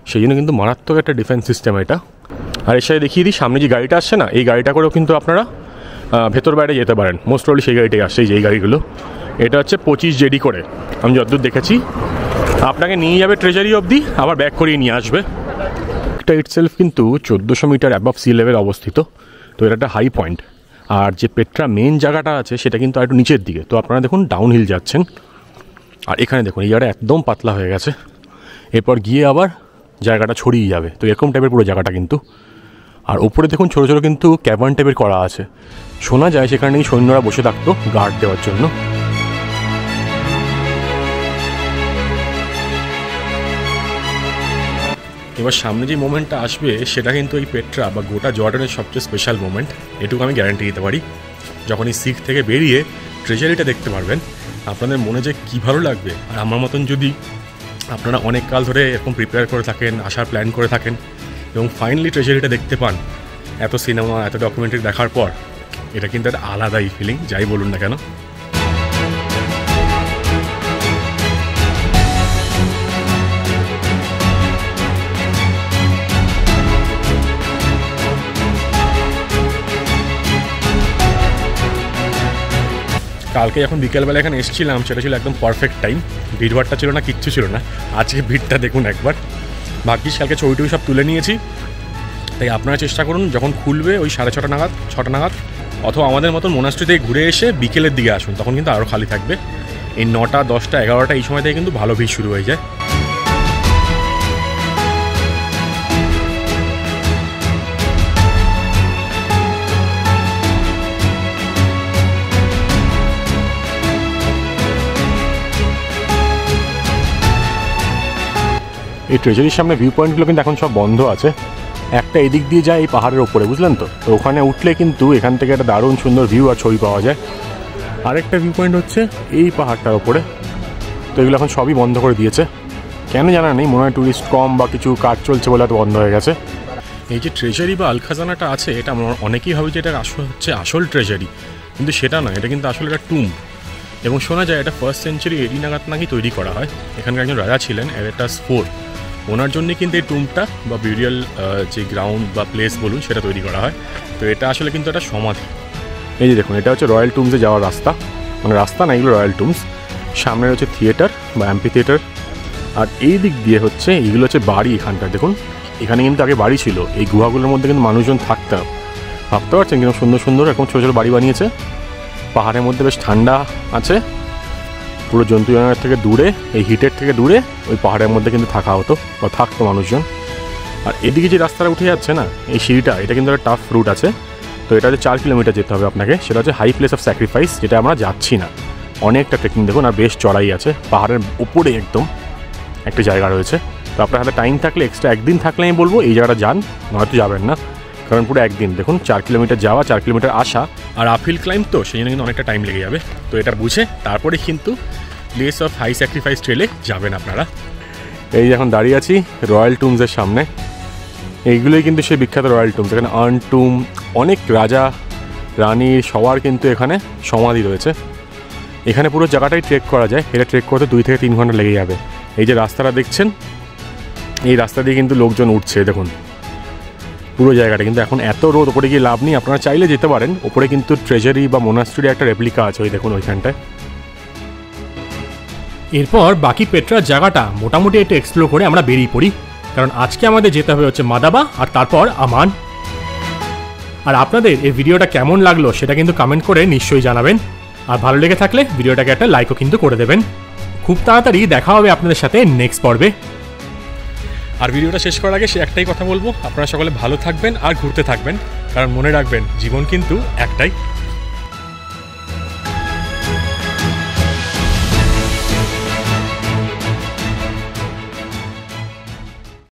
সেই জন্য কিন্তু মারাত্মক একটা ডিফেন্স সিস্টেম এটা। আর এর সাথে দেখিয়ে দিই, সামনে যে গাড়িটা আসছে না, এই গাড়িটা করেও কিন্তু আপনারা ভেতর বাইরে যেতে পারেন। মোস্ট প্রবলি সেই গাড়িটাই আসছে, এই গাড়িগুলো। এটা হচ্ছে 25 জেডি করে, আমি যতদূর দেখেছি। আপনাকে নিয়ে যাবে ট্রেজারি অবধি, আবার ব্যাক করিয়ে নিয়ে আসবে। এটা ইটসেলফ কিন্তু 1400 মিটার অ্যাবভ সি লেভেল অবস্থিত, তো এটা একটা হাই পয়েন্ট। আর যে পেট্রা মেন জায়গাটা আছে সেটা কিন্তু একটু নিচের দিকে, তো আপনারা দেখুন ডাউন হিল যাচ্ছেন। আর এখানে দেখুন এই জায়গাটা একদম পাতলা হয়ে গেছে, এরপর গিয়ে আবার জায়গাটা ছড়িয়ে যাবে, তো এরকম টাইপের পুরো জায়গাটা কিন্তু। আর উপরে দেখুন ছোটো ছোটো কিন্তু ক্যাভার্ন টাইপের করা আছে, শোনা যায় সেখানে সৈন্যরা বসে থাকতো গার্ড দেওয়ার জন্য। এবার সামনে যে মোমেন্টটা আসবে সেটা কিন্তু এই পেট্রা বা গোটা জর্ডানের সবচেয়ে স্পেশাল মোমেন্ট, এটুকু আমি গ্যারান্টি দিতে পারি। যখন এই সিক থেকে বেরিয়ে ট্রেজারিটা দেখতে পারবেন, আপনাদের মনে যে কী ভালো লাগবে। আর আমার মতন যদি আপনারা অনেক কাল ধরে এরকম প্রিপেয়ার করে থাকেন, আসার প্ল্যান করে থাকেন, এবং ফাইনালি ট্রেজারিটা দেখতে পান এত সিনেমা এত ডকুমেন্টারি দেখার পর, এটা কিন্তু একটা আলাদাই ফিলিং, যাই বলুন না কেন। কালকে যখন বিকেলবেলা এখানে এসেছিলাম সেটা ছিল একদম পারফেক্ট টাইম, ভিড়ভাড়টা ছিল না, কিচ্ছু ছিল না। আজকে ভিড়টা দেখুন একবার, ভাগ্যিস কালকে ছবি টবি সব তুলে নিয়েছি। তাই আপনারা চেষ্টা করুন যখন খুলবে ওই 6:30 নাগাদ, 6টা নাগাদ, অথবা আমাদের মতন মোনাস্ট্রি থেকে ঘুরে এসে বিকেলের দিকে আসুন, তখন কিন্তু আরও খালি থাকবে। এই 9টা, 10টা, 11টা এই সময় থেকে কিন্তু ভালো ভিড় শুরু হয়ে যায়। এই ট্রেজারির সামনে ভিউ পয়েন্টগুলো কিন্তু এখন সব বন্ধ আছে। একটা এদিক দিয়ে যায় এই পাহাড়ের ওপরে, বুঝলেন তো, তো ওখানে উঠলে কিন্তু এখান থেকে একটা দারুণ সুন্দর ভিউ আর ছবি পাওয়া যায়। আরেকটা ভিউ পয়েন্ট হচ্ছে এই পাহাড়টার ওপরে, তো এগুলো এখন সবই বন্ধ করে দিয়েছে, কেন জানা নেই, মনে হয় ট্যুরিস্ট কম বা কিছু কাজ চলছে বলে হয়তো বন্ধ হয়ে গেছে। এই যে ট্রেজারি বা আলখাজানাটা আছে, এটা অনেকেই ভাবে যে এটা হচ্ছে আসল ট্রেজারি, কিন্তু সেটা না, এটা কিন্তু আসলে একটা টুম। এবং শোনা যায় এটা 1st সেঞ্চুরি এডি নাগাদ নাকি তৈরি করা হয়। এখানকার একজন রাজা ছিলেন এরেটাস IV, ওনার জন্যে কিন্তু এই টুমটা বা বিউরিয়াল যে গ্রাউন্ড বা প্লেস বলুন সেটা তৈরি করা হয়। তো এটা আসলে কিন্তু একটা সমাধি। এই যে দেখুন, এটা হচ্ছে রয়্যাল টুমসে যাওয়ার রাস্তা, মানে রাস্তা না, এগুলো রয়্যাল টুম্বস। সামনে রয়েছে থিয়েটার বা অ্যাম্পি থিয়েটার, আর এই দিক দিয়ে হচ্ছে এইগুলো হচ্ছে বাড়ি। এখানকার দেখুন, এখানে কিন্তু আগে বাড়ি ছিল, এই গুহাগুলোর মধ্যে কিন্তু মানুষজন থাকতো, ভাবতে পারছেন কিন্তু সুন্দর সুন্দর এরকম ছোটো ছোটো বাড়ি বানিয়েছে। পাহাড়ের মধ্যে বেশ ঠান্ডা আছে, পুরো জন্তু জানোয়ার থেকে দূরে, এই হিটের থেকে দূরে ওই পাহাড়ের মধ্যে কিন্তু থাকা হতো বা থাকতো মানুষজন। আর এদিকে যে রাস্তাটা উঠে যাচ্ছে না, এই সিঁড়িটা, এটা কিন্তু একটা টাফ রুট আছে। তো এটা হচ্ছে 4 কিলোমিটার যেতে হবে আপনাকে, সেটা হচ্ছে হাই প্লেস অফ স্যাক্রিফাইস, যেটা আমরা যাচ্ছি না। অনেকটা ট্রেকিং দেখুন, আর বেশ চড়াই আছে, পাহাড়ের উপরে একদম একটা জায়গা রয়েছে। তো আপনার হাতে টাইম থাকলে, এক্সট্রা একদিন থাকলে আমি বলবো এই জায়গাটা যান, নয়তো যাবেন না, কারণ পুরো একদিন দেখুন 4 কিলোমিটার যাওয়া, 4 কিলোমিটার আসা, আর আপহিল ক্লাইম্ব, তো সেই জন্য কিন্তু অনেকটা টাইম লেগে যাবে। তো এটা বুঝে তারপরে কিন্তু প্লেস অফ হাই স্যাক্রিফাইস ট্রেলে যাবেন আপনারা। এই এখন দাঁড়িয়ে আছি রয়্যাল টুম্বসের সামনে, এইগুলোই কিন্তু সেই বিখ্যাত রয়্যাল টুম্বস। এখানে আর্ন টুম, অনেক রাজা রানীর সবার কিন্তু এখানে সমাধি রয়েছে। এখানে পুরো জায়গাটাই ট্রেক করা যায়, এটা ট্রেক করতে 2 থেকে 3 ঘন্টা লেগে যাবে। এই যে রাস্তাটা দেখছেন, এই রাস্তা দিয়ে কিন্তু লোকজন উঠছে দেখুন পুরো জায়গাটা। কিন্তু এখন এত রোদ, ওপরে গিয়ে লাভ নেই, আপনারা চাইলে যেতে পারেন। ওপরে কিন্তু ট্রেজারি বা মোনাস্ট্রির একটা রেপ্লিকা আছে, ওই দেখুন ওইখানটায়। এরপর বাকি পেট্রার জায়গাটা মোটামুটি একটু এক্সপ্লোর করে আমরা বেরিয়ে পড়ি, কারণ আজকে আমাদের যেতে হবে হচ্ছে মাদাবা আর তারপর আমান। আর আপনাদের এই ভিডিওটা কেমন লাগলো সেটা কিন্তু কমেন্ট করে নিশ্চয়ই জানাবেন, আর ভালো লেগে থাকলে ভিডিওটাকে একটা লাইকও কিন্তু করে দেবেন। খুব তাড়াতাড়ি দেখা হবে আপনাদের সাথে নেক্সট পর্বে। আর ভিডিওটা শেষ করার আগে সে একটাই কথা বলবো, আপনারা সকলে ভালো থাকবেন আর ঘুরতে থাকবেন, কারণ মনে রাখবেন জীবন কিন্তু একটাই।